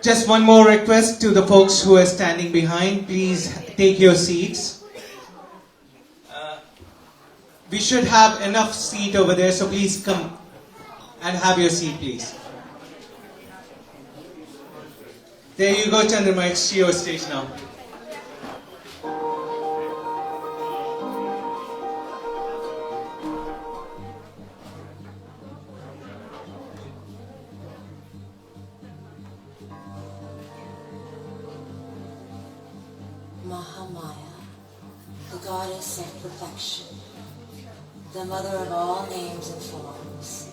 Just one more request to the folks who are standing behind. Please take your seats. We should have enough seat over there, so please come and have your seat, please. There you go, Chandrama. It's your stage now. Mahamaya, the goddess of perfection, the mother of all names and forms.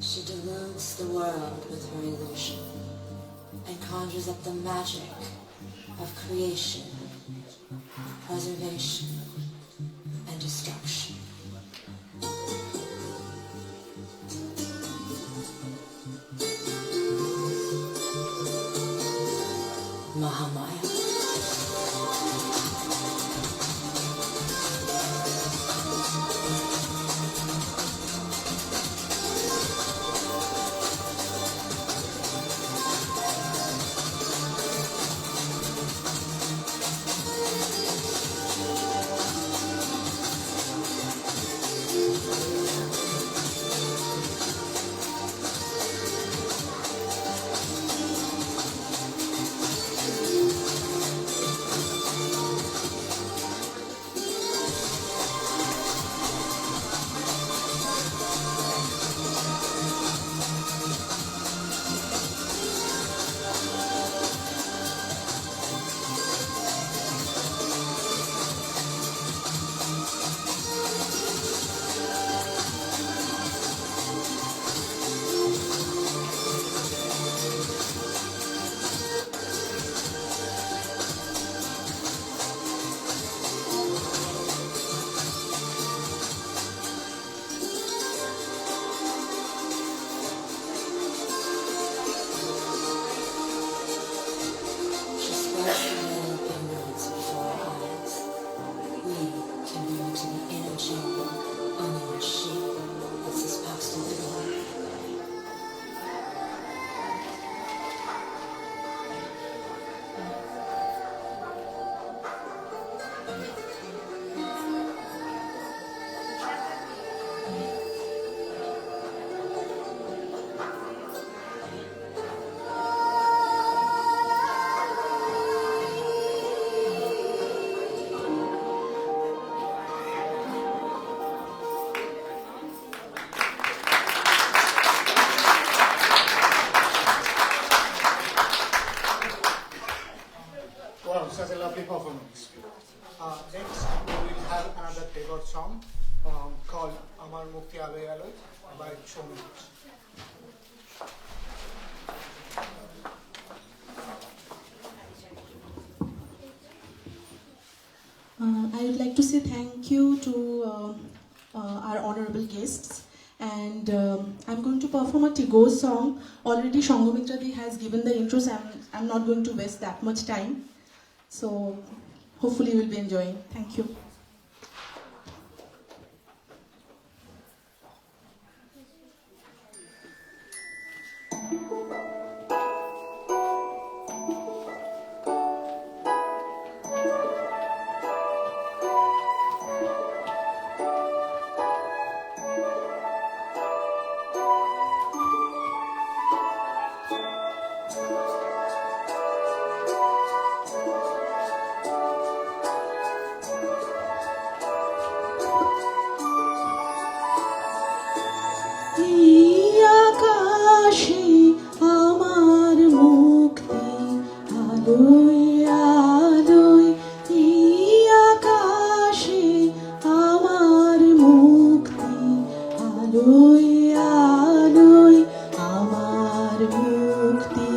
She deludes the world with her illusion and conjures up the magic of creation, preservation, and destruction. Mahamaya. Next, we will have another Tagore song called Amar Mukti Aloy Aloy by Shomi. I would like to say thank you to our honorable guests, and I'm going to perform a Tagore song. Already Shangomitra Di has given the intro, so I'm not going to waste that much time. So hopefully you will be enjoying. Thank you. আকাশে আমার মুক্তি আলোয় আলোয়, আকাশে আমার মুক্তি আলোয় আলোয়, আমার মুক্তি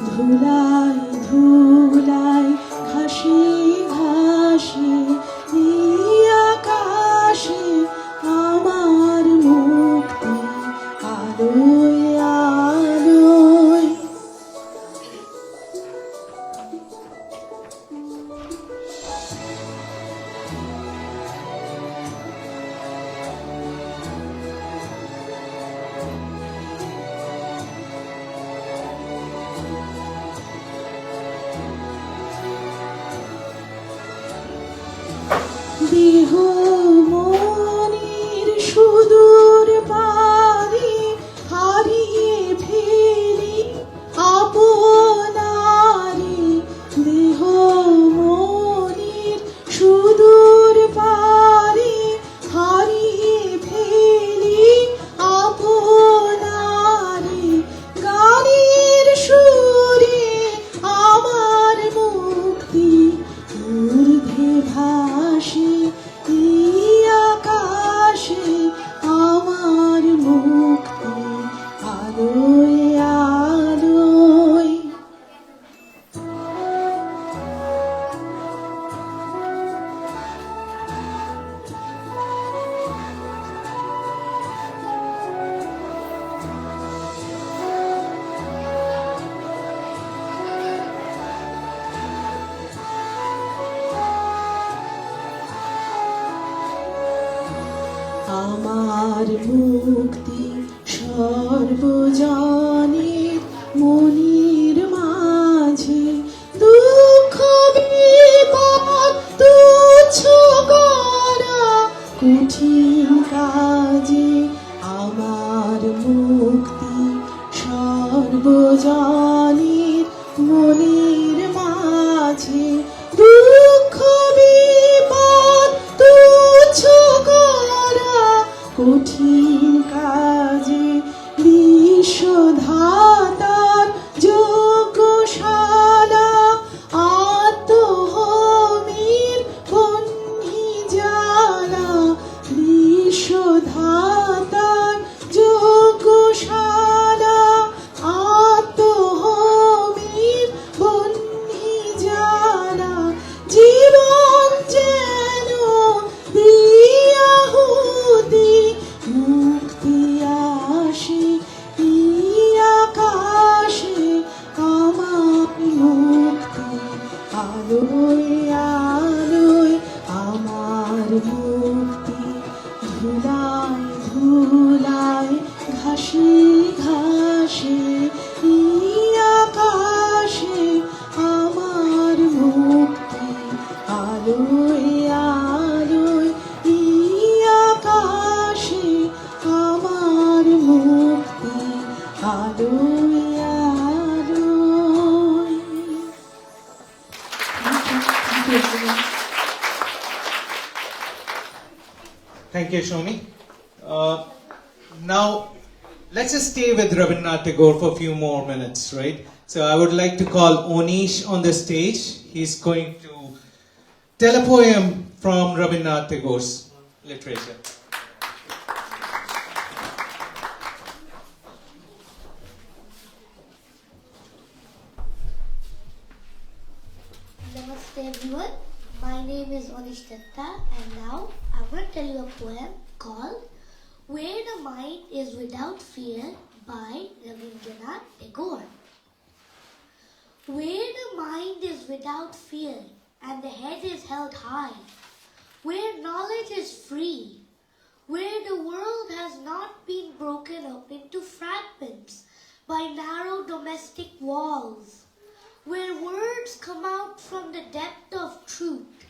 ধুলায় ধুলায় ঘাসে ঘাসে, আকাশে আমার মুক্তি আলোয় আলোয়। দেহ মনের সুদূর পারে হারিয়ে ফেলি আপনারে, দেহ মনের সুদূর পারে হারিয়ে ফেলি আপনারে, গানের সুরে আমার মুক্তি ঊর্ধ্বে ভাসে, আকাশে আমার মুক্তি আলোয় আলোয়। আমার মুক্তি সর্বজনের মনের মাঝে, দুঃখ বিপদ তুচ্ছ করা কঠিন কাজে, আমার মুক্তি সর্বজনের মনের মাঝে, দুঃখ বিপদ তুচ্ছ করা কঠিন কাজে, বিশ্বধাতার যজ্ঞশালা আত্মহমির বহ্নি জ্বালা, বিশ্বধাতার যজ্ঞশালা আত্মহমির বহ্নি জ্বালা, জীবন যেন দিয়াহুতি মুক্তি আসে, আকাশে আমার মুক্তি আলোয় আলোয়, আমার মুক্তি ধুলায় ধুলায় ঘাসে ঘাসে, আকাশে আমার মুক্তি আলোয় আলোয়, আকাশে আমার মুক্তি আলোয় আলোয়। Thank you, Shomi. Now, let's just stay with Rabindranath Tagore for a few more minutes, right? So I would like to call Onish on the stage. He's going to telepoem from Rabindranath Tagore's literature. Namaste everyone, my name is Anish Datta and now I want to tell you a poem called Where the Mind is Without Fear by Rabindranath Tagore. Where the mind is without fear and the head is held high, where knowledge is free, where the world has not been broken up into fragments by narrow domestic walls, where words come out from the depth of truth,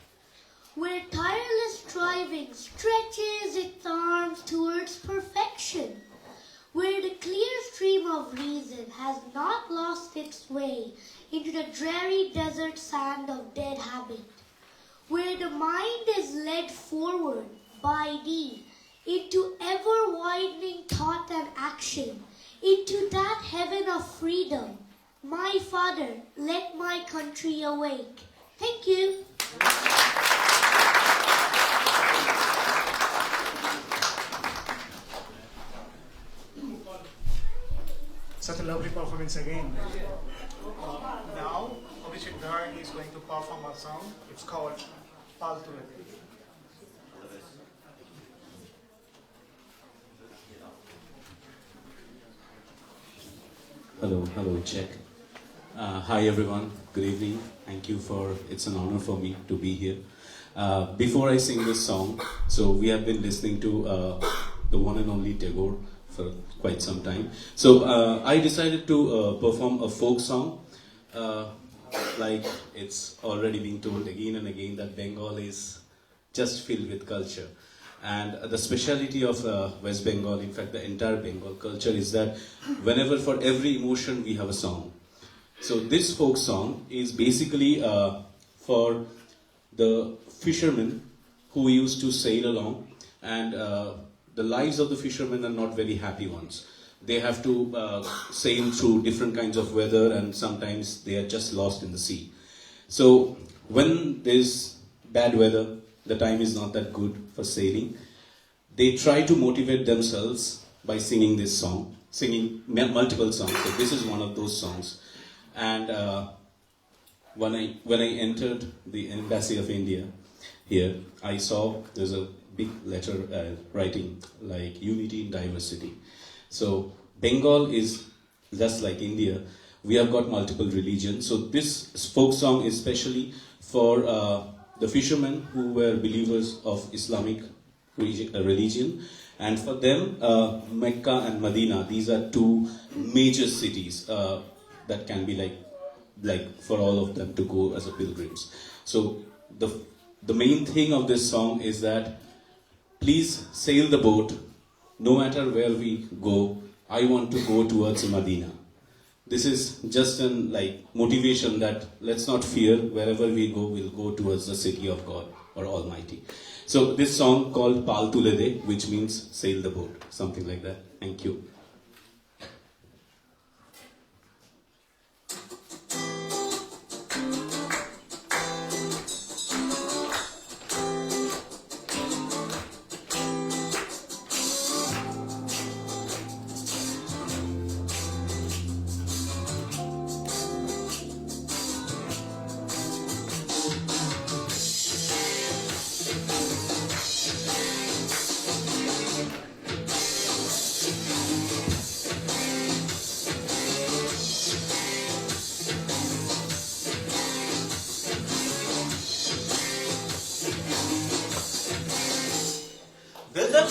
where tireless striving stretches its arms towards perfection, where the clear stream of reason has not lost its way into the dreary desert sand of dead habit, where the mind is led forward by thee into ever-widening thought and action, into that heaven of freedom. My Father, let my country awake. Thank you. Such a lovely performance again. Now, Abhishek Dhar is going to perform a song. It's called Pal Tulate. Hello, check. Hi everyone, good evening. Thank you it's an honor for me to be here. Before I sing this song, so we have been listening to the one and only Tagore for quite some time. So I decided to perform a folk song. Like it's already been told again and again that Bengal is just filled with culture. And the speciality of West Bengal, in fact the entire Bengal culture, is that whenever for every emotion we have a song. So this folk song is basically for the fishermen who used to sail along, and the lives of the fishermen are not very happy ones. They have to sail through different kinds of weather, and sometimes they are just lost in the sea. So when there's bad weather, the time is not that good for sailing, they try to motivate themselves by singing this song, singing multiple songs. So this is one of those songs. And when I entered the Embassy of India here, I saw there's a big letter writing like unity in diversity. So Bengal is just like India. We have got multiple religions. So this folk song is especially for the fishermen who were believers of Islamic religion, and for them Mecca and Medina, these are two major cities that can be like for all of them to go as a pilgrims. So the main thing of this song is that please sail the boat, no matter where we go, I want to go towards Medina. This is just an motivation that let's not fear, wherever we go, we'll go towards the city of God or Almighty. So this song called Pal Tulede, which means sail the boat, something like that. Thank you.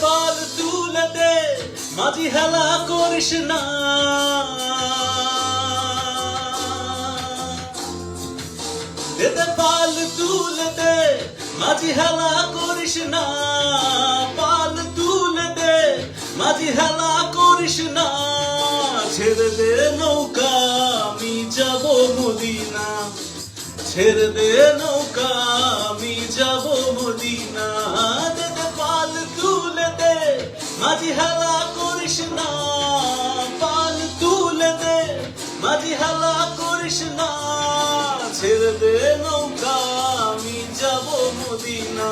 পাল তুলে দে মাঝি হেলা করিস না দে পাল তুলে দে মাঝি হেলা করিস না পাল তুলে দে মাঝি হেলা করিস না ছেড়ে দে নৌকা আমি যাব মদিনা ছেড়ে দে নৌকা আমি যাব মদিনা মাঝি হেলা করিস না পাল তুলে দে মাঝি হেলা করিস না ছেড়ে দে নৌকা আমি যাব মদিনা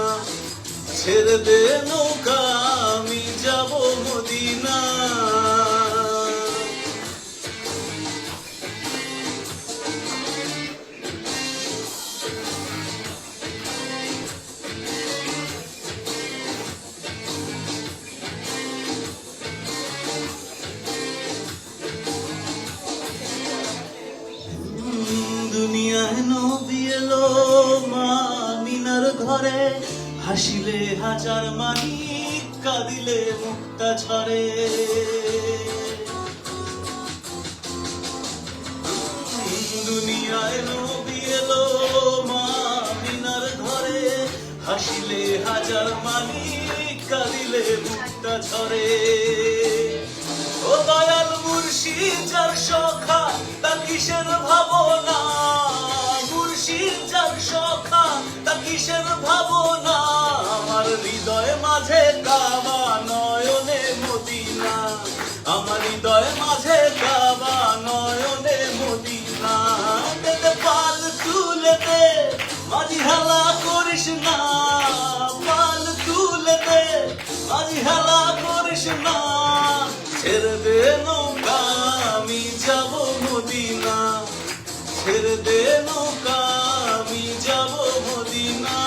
ছেড়ে দে নৌকা আমি যাব মদিনা দুনিয়ায় নবী এলো মা মিনার ঘরে হাসিলে হাজার মানিক কাঁদিলে মুক্তা ঝরে দুনিয়ায় নবী এলো মা মিনার ঘরে হাসিলে হাজার মানিক কাঁদিলে মুক্তা ঝরে ও দয়াল মুর্শিদ যার সখা তা কিসের ভাবনা মুর্শিদ যার সখা তা কিসের ভাবনা আমার হৃদয় মাঝে কাবা নয়নে মদিনা আমার হৃদয় মাঝে কাবা নয়নে মদিনা দে পাল তুলে দে মাঝি হালা করিস না পাল তুলে দে মাঝি হালা করিস না ছেড়ে দে নৌকা আমি যাব মদিনা ছেড়ে দে নৌকা আমি যাব মদিনা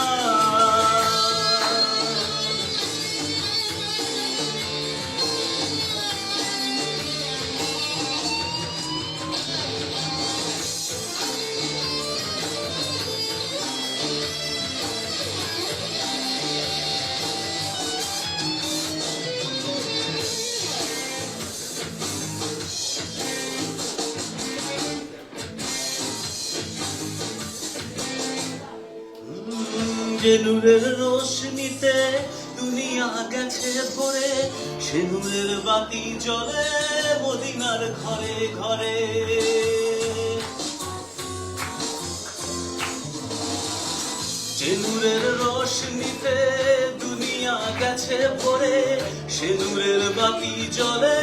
যে নূরের রোশনিতে দুনিয়া গেছে ভরে সে নূরের বাতি জ্বলে মদিনার ঘরে ঘরে যে নূরের রোশনিতে দুনিয়া গেছে ভরে সে নূরের বাতি জ্বলে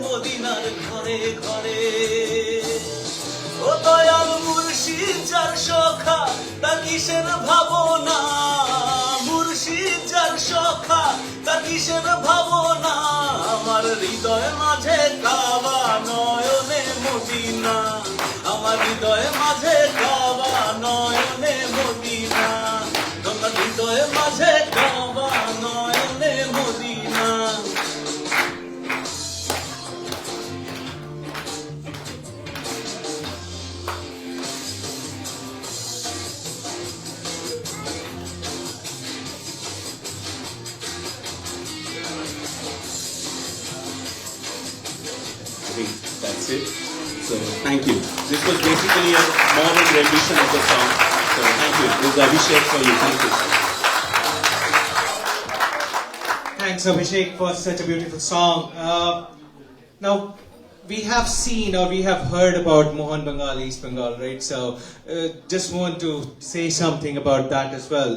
মদিনার ঘরে ঘরে ও দয়াল মুর্শিদ যার সখা তা কিসের ভাবনা মুর্শিদ যার সখা তা কিসের ভাবনা আমার হৃদয় মাঝে কাবা নয়নে মদিনা আমার হৃদয় মাঝে কাবা নয়নে মদিনা তোমার হৃদয় মাঝে কাবা নয়নে Medina I think that's it. So thank you. This was basically a modern rendition of the song. So thank you. This is Abhishek for you. Thank you. Thanks, Abhishek, for such a beautiful song. Now, we have seen or we have heard about Mohan Bengal, East Bengal, right? So, just want to say something about that as well.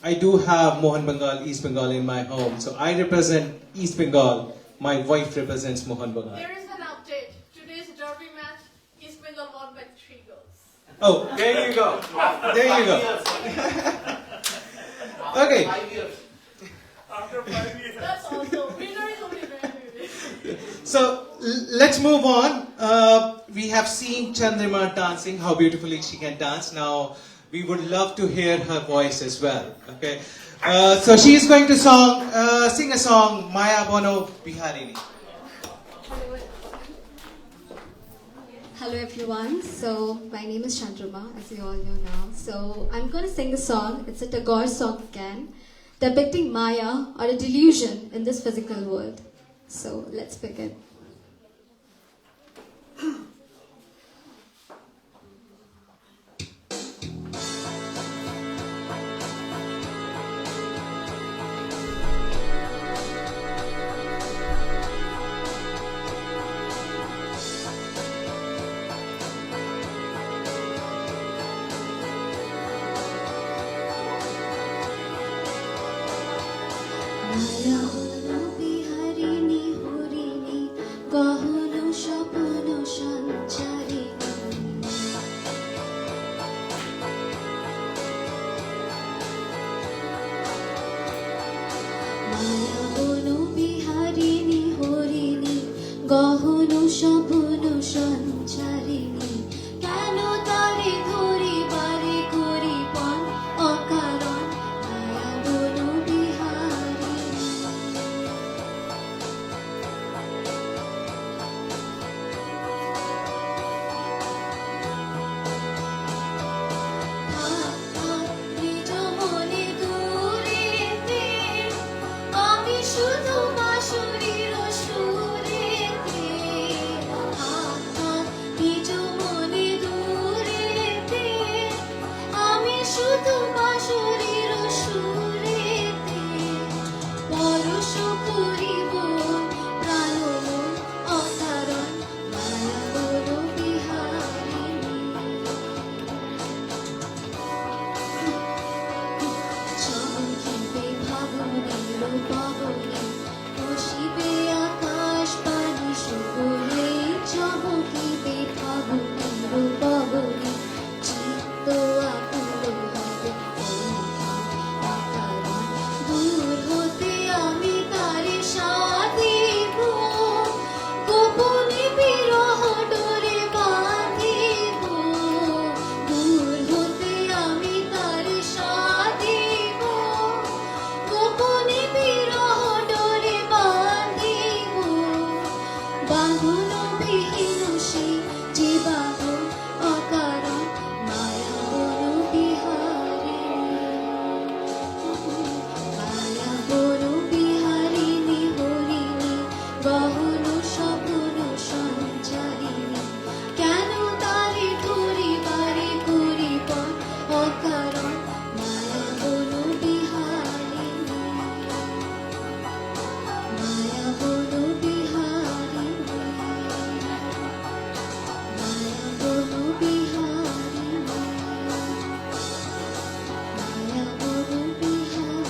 I do have Mohan Bengal, East Bengal in my home. So, I represent East Bengal. My wife represents Mohan Bengal. There is an update. Today's derby match, East Bengal won by 3 goals. Oh, there you go. There you go. Okay. After 5 years. That's also winner is only winner. So let's move on. We have seen Chandrima dancing, how beautifully she can dance. Now we would love to hear her voice as well. Okay. So she is going to sing a song, Maya Bono Biharini. Hello everyone, so my name is Chandrima, as you all know now. So I'm going to sing a song, it's a Tagore song again, depicting Maya or a delusion in this physical world. So let's begin. মায়াবন বিহারিণী হরিণী গহন স্বপ্ন সঞ্চারিণী কেন তারে ধরি বারে করি পণ অকারণ মায়াবন বিহারিণী নিজ মনে দূরেতে আমি শুধু বাঁশুরির সুরেতে নিজ মনে দূরেতে আমি শুধু বাঁশুরির সুরেতে পরশ করিব প্রাণ অকারণ মায়াবন বিহারিণী চমকিবে ফাগুনের পবনে বসিবে আকাশ পানি সুবলে চমকিবে ফাগুনের পবনে চিত্ত আকুল হবে অকারণ দূর হতে আমি তারে সাধিব গোপনে বিরহ ডোরে বাঁধিব দূর হতে আমি তারে সাধিব গোপনে বিরহ ডোরে বাঁধিব বাঁধন বিহীন সে যে বাঁধন অকারণ মায়াবন বিহারিণী মায়াবন বিহারিণী হরিণী গহন স্বপ্ন সঞ্চারিণী কেন তারে ধরি বারে করি পণ অকারণ মায়াবন বিহারিণী মায়াবন বিহারিণী মায়াবন বিহারিণী মায়াবন বিহারিণী মায়াবন বিহারিণী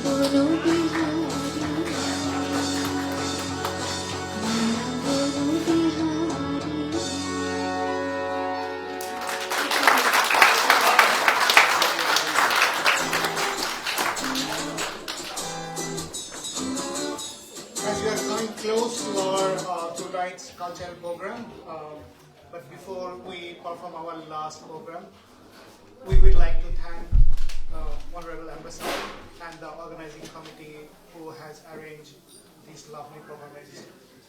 মায়াবন বিহারিণী As we are coming close to our tonight's cultural program, but before we perform our last program, we would like to thank Honorable Ambassador and the organizing committee who has arranged this lovely performance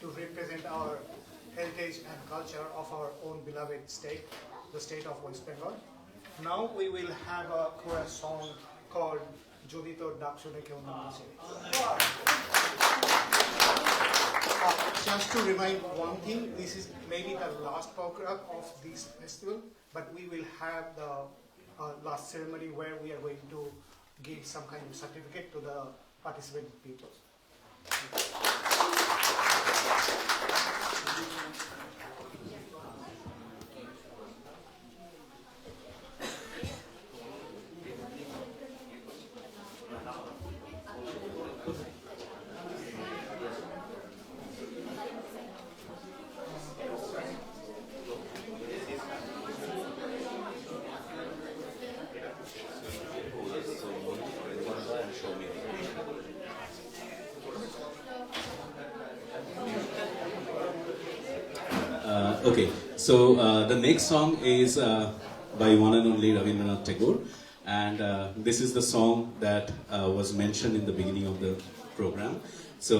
to represent our heritage and culture of our own beloved state, the state of West Bengal. Now we will have a chorus song called Jodito Dakshone Keu Na Ashe. Just to remind one thing, this is maybe the last program of this festival, but we will have the last ceremony where we are going to give some kind of certificate to the participating people. Okay, so the next song is by one and only Rabindranath Tagore, and this is the song that was mentioned in the beginning of the program. So,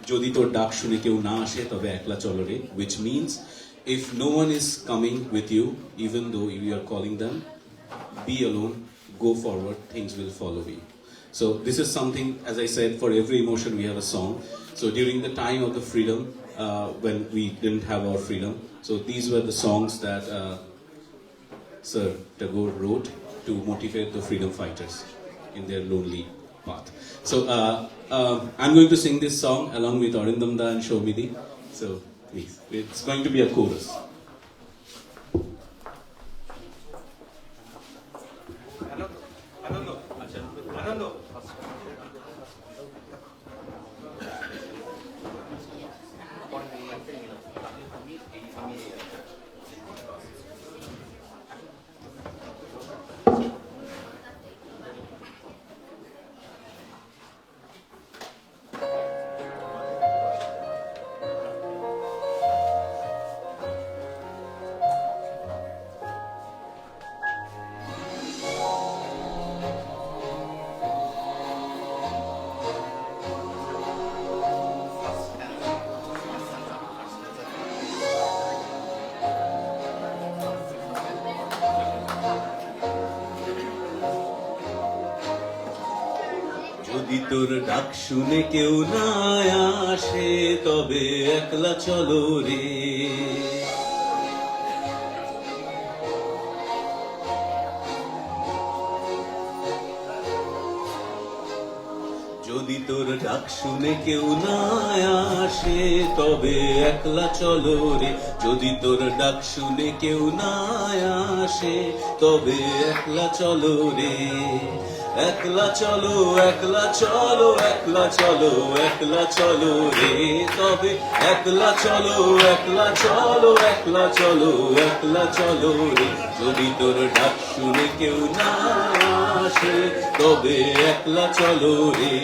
Jodi to dak shune keu na ashe tobe ekla cholo re, which means if no one is coming with you, even though you are calling them, be alone, go forward, things will follow you. So this is something, as I said, for every emotion we have a song. So during the time of the freedom, when we didn't have our freedom, so these were the songs that Sir Tagore wrote to motivate the freedom fighters in their lonely path. So I'm going to sing this song along with Arindamda and Shomidi. So please, it's going to be a chorus. যদি তোর ডাক শুনে কেউ না আসে তবে একলা চলো রে যদি তোর ডাক শুনে কেউ না আসে তবে একলা চলো রে যদি তোর ডাক শুনে কেউ না আসে তবে একলা চলো রে একলা চলো একলা চলো একলা চলো একলা চলো রে তবে একলা চলো একলা চলো একলা চলো একলা চলো রে যদি তোর ডাক শুনে কেউ না আসে তবে একলা চলো রে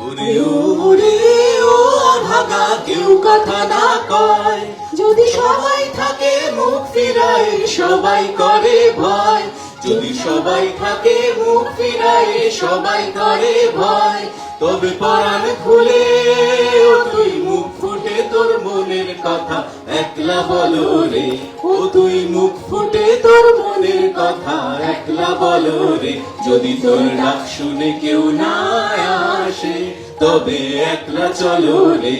ওরে ওরে ও ভাগা কেউ কথা না কয় যদি সবাই থাকে মুখ ফিরায় সবাই করে ভয় যদি সবাই থাকে মুখ ফিরায় সবাই করে ভয় তবে পরাণ খুলে ও তুই মুখ ফুটে তোর মনের কথা একলা বলো রে ও তুই মুখ ফুটে তোর মনের কথা একলা বলো রে যদি তোর ডাক শুনে কেউ না আসে তবে একলা চলো রে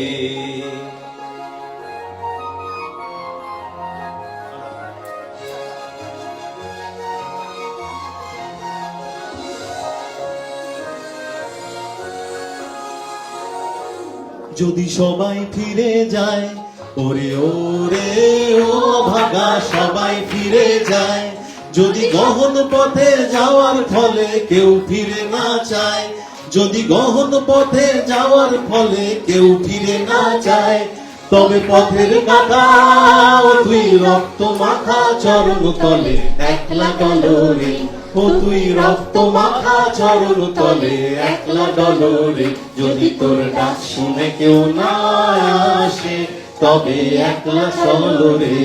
যদি সবাই ফিরে যায় ওরে ওরে ও ভাগা সবাই ফিরে যায় যদি গহন পথে যাওয়ার ফলে কেউ ফিরে না চায় যদি গহন পথে যাওয়ার ফলে কেউ ফিরে না চায় তবে পথের কাটা ও তুই রক্ত মাখা চরণ তলে একলা ডলো রে ও তুই রক্ত মাখা চরণ তলে একলা ডলো রে যদি তোর ডাক শুনে কেউ না আসে তবে একলা চলো রে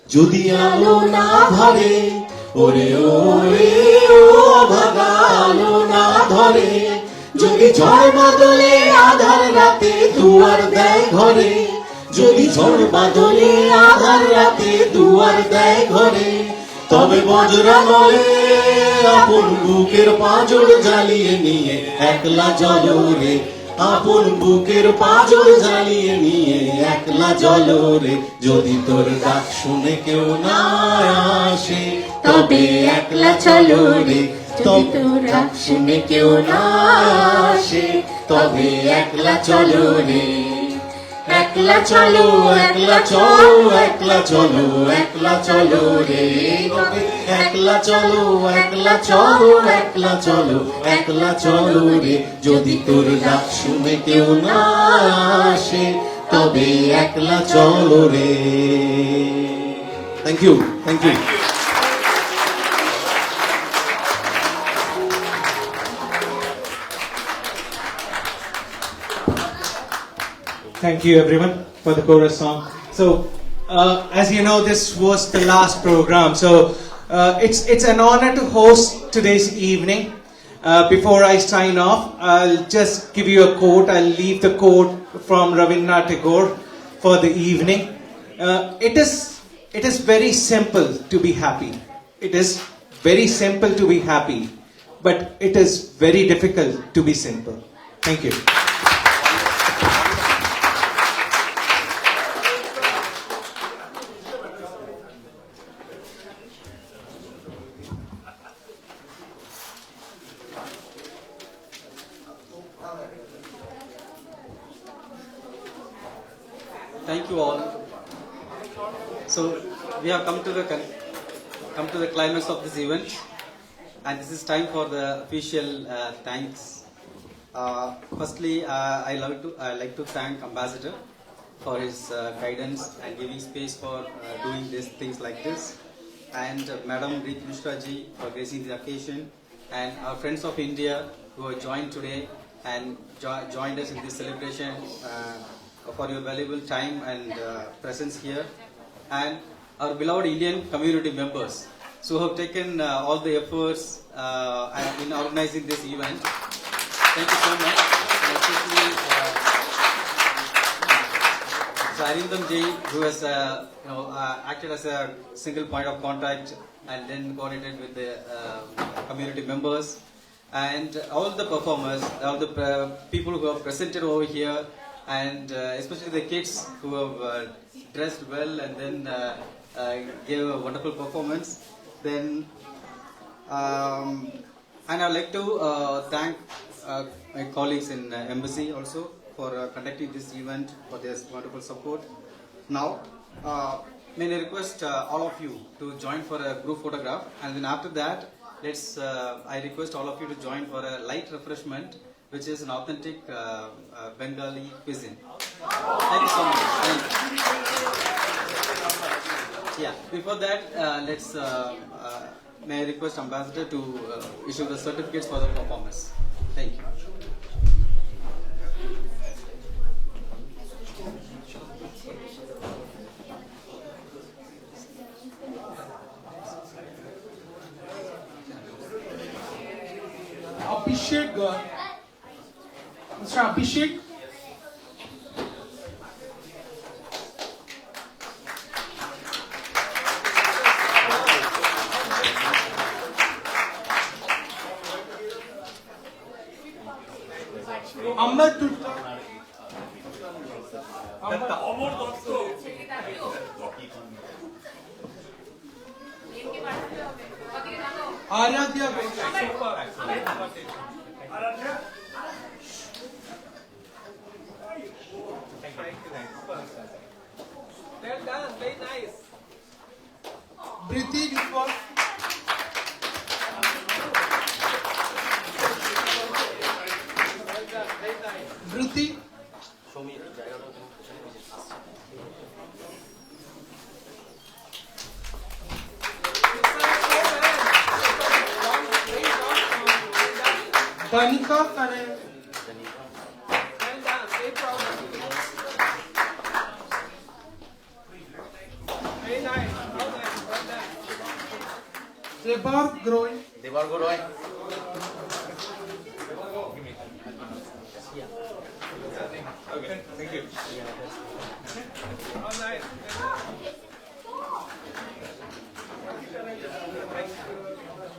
যদি আলো না ধরে ওরে ওরে ও ভাগা আলো না ধরে যদি ঝড় বাদলে আধার রাতে দুয়ার দেয় ঘরে যদি ঝড় বাদলে আধার রাতে দুয়ার দেয় ঘরে তবে বজরা নলে আপন বুকের পাঁজর জ্বালিয়ে নিয়ে একলা চলো রে আপন বুকের পাঁজর জ্বালিয়ে নিয়ে একলা চলো রে যদি তোর ডাক শুনে কেউ না আসে তবে একলা চলো রে যদি তোর ডাক শুনে কেউ না আসে তবে একলা চলো রে একলা চলো একলা চলো একলা চলো একলা চলো রে তবে একলা চলো একলা চলো একলা চলো একলা চলো রে যদি তোর ডাক শুনে কেউ না আসে তবে একলা চলো রে thank you thank you Thank you everyone for the chorus song. So, as you know, this was the last program. So, it's an honor to host today's evening. Before I sign off, I'll just give you a quote. I'll leave the quote from Rabindranath Tagore for the evening. It is very simple to be happy. It is very simple to be happy, but it is very difficult to be simple. Thank you. Thank you all. So we have come to the climax of this event, and this is time for the official thanks. Firstly, I like to thank Ambassador for his guidance and giving space for doing these things like this. And Madam Reet Mishra ji for gracing the occasion, and our friends of India who have joined today and joined us in this celebration for your valuable time and presence here, and our beloved Indian community members who have taken all the efforts in organizing this event. Thank you so much. And especially Sarindam ji, who has acted as a single point of contact and then coordinated with the community members, and all the performers, all the people who have presented over here, and especially the kids who have dressed well and then gave a wonderful performance. Then, and I'd like to thank my colleagues in embassy also for conducting this event, for their wonderful support. Now, may I request all of you to join for a group photograph, and then after that, I request all of you to join for a light refreshment, which is an authentic Bengali cuisine. Thank you so much. Yeah, before that, may I request Ambassador to issue the certificates for the performance. Thank you. Abhishek, Mr. Abhishek. Amar Tutta. Aradhya. Well done, very nice. Priti Vishwa. Priti. Danika Karan. Well done, very proud of you. Very nice, well done. Debar Groy. Debar Groy. Okay, thank you. All nice.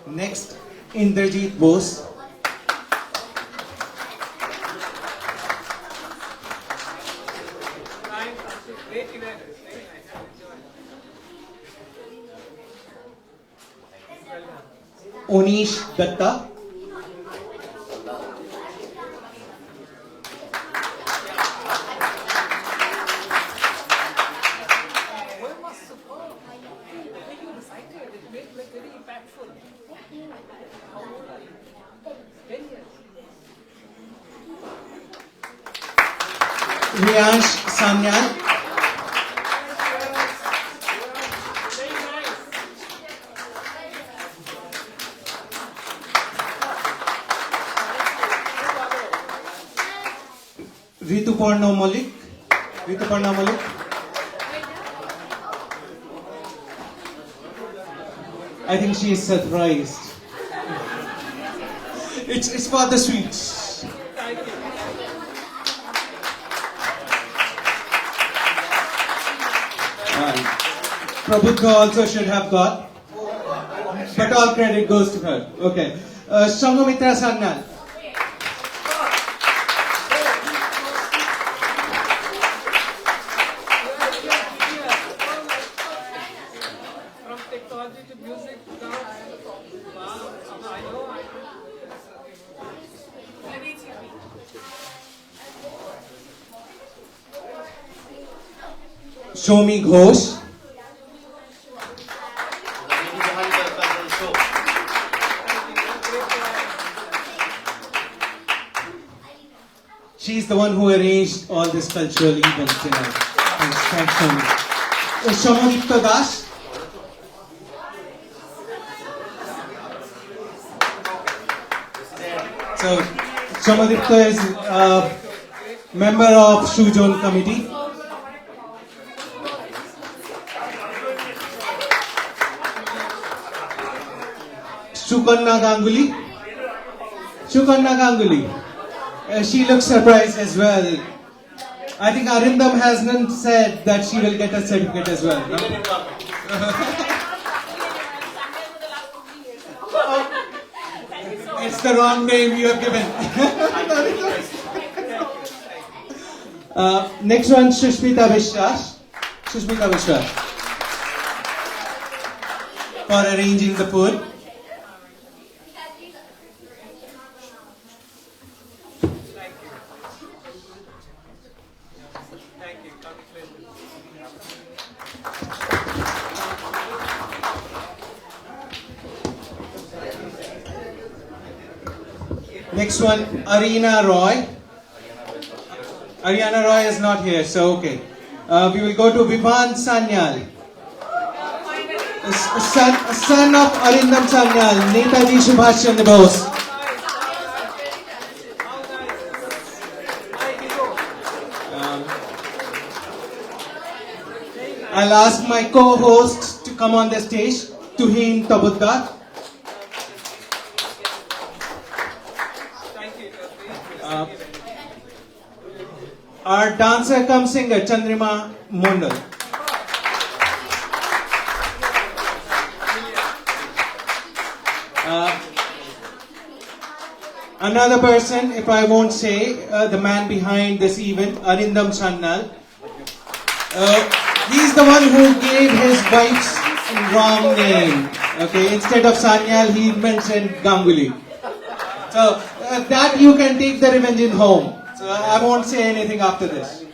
Next, Indrajit Bose. Great event. Very nice. Enjoy. Onish Datta. Very impactful. How old are you? 10 years. Riyansh Sanyal. Very nice. Rituparna Malik. Rituparna Malik. I think she is surprised. It's for the sweets. Thank you. Prabhuka also should have got, but all credit goes to her. Okay. Sanghamitra Sannal. From technology to music, now, wow, I know. Shomi Ghosh. She's the one who arranged all this cultural events tonight. Thanks, Tony. Shomadipta Das. So, Shomadipta is a member of Shujone Committee. Sukanna Ganguly. Sukanna Ganguly. She looks surprised as well. I think Arindam hasn't said that she will get a certificate as well. No? It's the wrong name you have given. Next one, Shushmita Vishwas. Shushmita Vishwas. For arranging the food. Next one, Arina Roy. Ariana Roy is not here, so okay. We will go to Vivan Sanyal. A son of Arindam Sanyal, Netaji Subhash Chandra Bose. I'll ask my co-host to come on the stage, Tuhin Tabudda. Our dancer cum singer, Chandrima Mondal. Another person, if I won't say, the man behind this event, Arindam Sannal. He's the one who gave his wife's wrong name. Okay, instead of Sanyal, he mentioned Ganguly. So that you can take the revenge in home. So I won't say anything after this.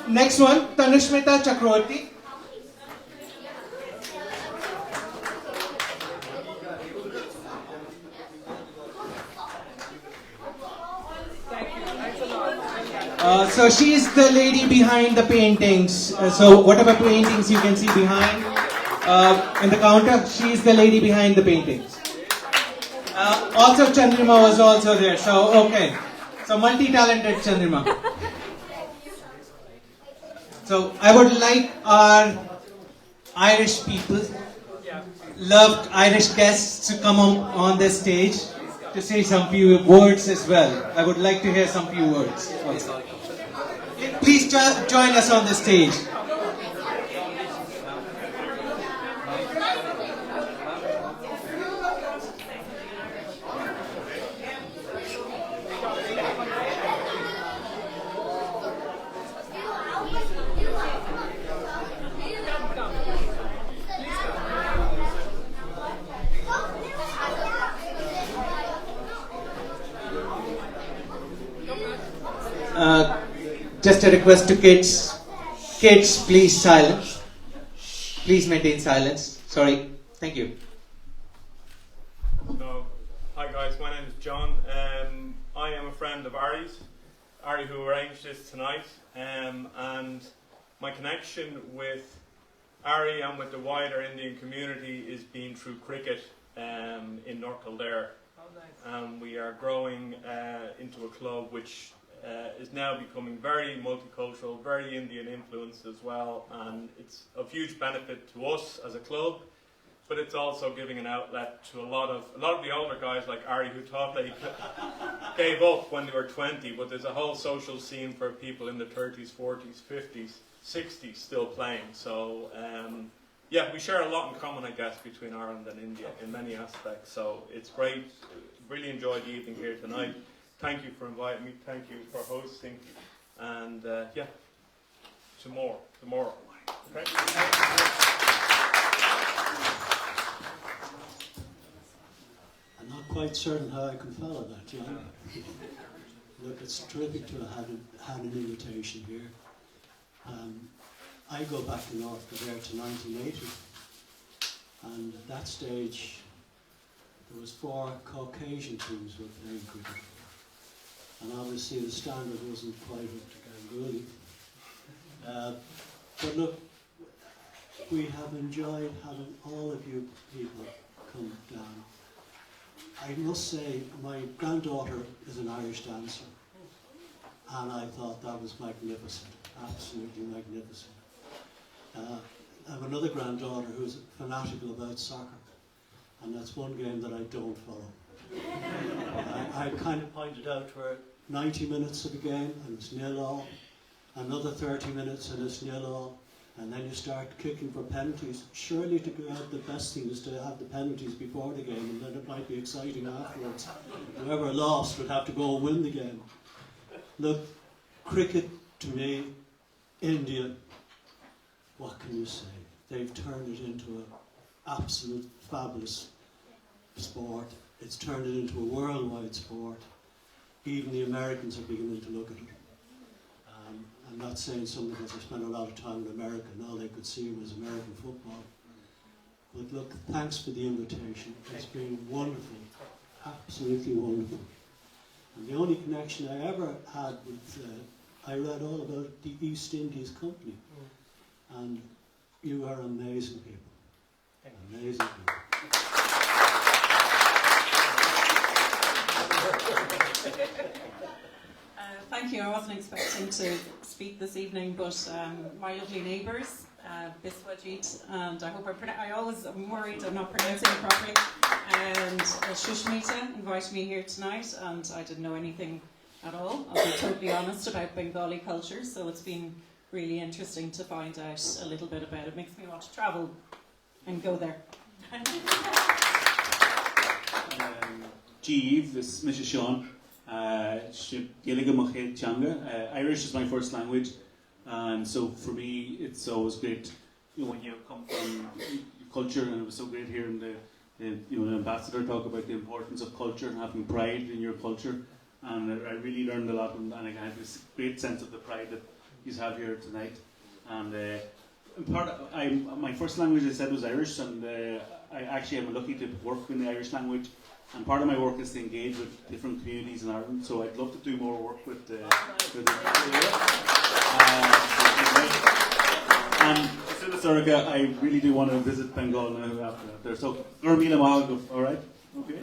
Next one, Tanushmita Chakravarti. So she is the lady behind the paintings. So whatever paintings you can see behind in the counter, she is the lady behind the paintings. Also Chandrima was also there. So okay, so multi-talented Chandrima. So I would like our Irish people, loved Irish guests to come on this stage to say some few words as well. I would like to hear some few words also. Please join us on the stage. Just a request to kids. Kids, please silence. Please maintain silence. Sorry. Thank you. So, hi guys, my name is John. I am a friend of Ari's. Ari who arranged this tonight. And my connection with Ari and with the wider Indian community is being through cricket in North Kildare. We are growing into a club which is now becoming very multicultural, very Indian influenced as well, and it's of huge benefit to us as a club, but it's also giving an outlet to a lot of the older guys like Ari who thought they gave up when they were 20, but there's a whole social scene for people in the 30s, 40s, 50s, 60s still playing. So yeah, we share a lot in common, I guess, between Ireland and India in many aspects. So it's great. Really enjoyed the evening here tonight. Thank you for inviting me. Thank you for hosting. And yeah, tomorrow. Okay? I'm not quite certain how I can follow that, John. Look, it's terrific to have had an invitation here. I go back to North Kildare to 1980, and at that stage there was 4 Caucasian teams who were playing cricket. and obviously the standard wasn't quite up to Ganguly. But look, we have enjoyed having all of you people come down. I must say, my granddaughter is an Irish dancer, and I thought that was magnificent, absolutely magnificent. I have another granddaughter who's fanatical about soccer, and that's one game that I don't follow. I kind of pointed out where 90 minutes of a game and it's 0-0, another 30 minutes and it's 0-0, and then you start kicking for penalties. Surely to go out, the best thing is to have the penalties before the game, and then it might be exciting afterwards. Whoever lost would have to go and win the game. Look, cricket to me, India, what can you say? They've turned it into an absolute fabulous sport. It's turned it into a worldwide sport. Even the Americans are beginning to look at it. I'm not saying something because I spent a lot of time in America and all they could see was American football. But look, thanks for the invitation. It's been wonderful, absolutely wonderful. And the only connection I ever had with, I read all about the East Indies Company. And you are amazing people. Amazing people. Thank you. I wasn't expecting to speak this evening, but my lovely neighbours, Biswajit, and I hope I always am worried I'm not pronouncing it properly, and Shushmita invited me here tonight, and I didn't know anything at all. I'll be totally honest about Bengali culture, so it's been really interesting to find out a little bit about it. Makes me want to travel and go there. Jeev, this is Mr. Sean. Irish is my first language, and so for me it's always great, when you come from culture, and it was so great hearing the ambassador talk about the importance of culture and having pride in your culture, and I really learned a lot, and I had this great sense of the pride that you have here tonight. And my first language, I said, was Irish, and I actually am lucky to work in the Irish language. And part of my work is to engage with different communities in Ireland, so I'd love to do more work with and Surga, I really do want to visit Bengal now after that. So, all right? Okay.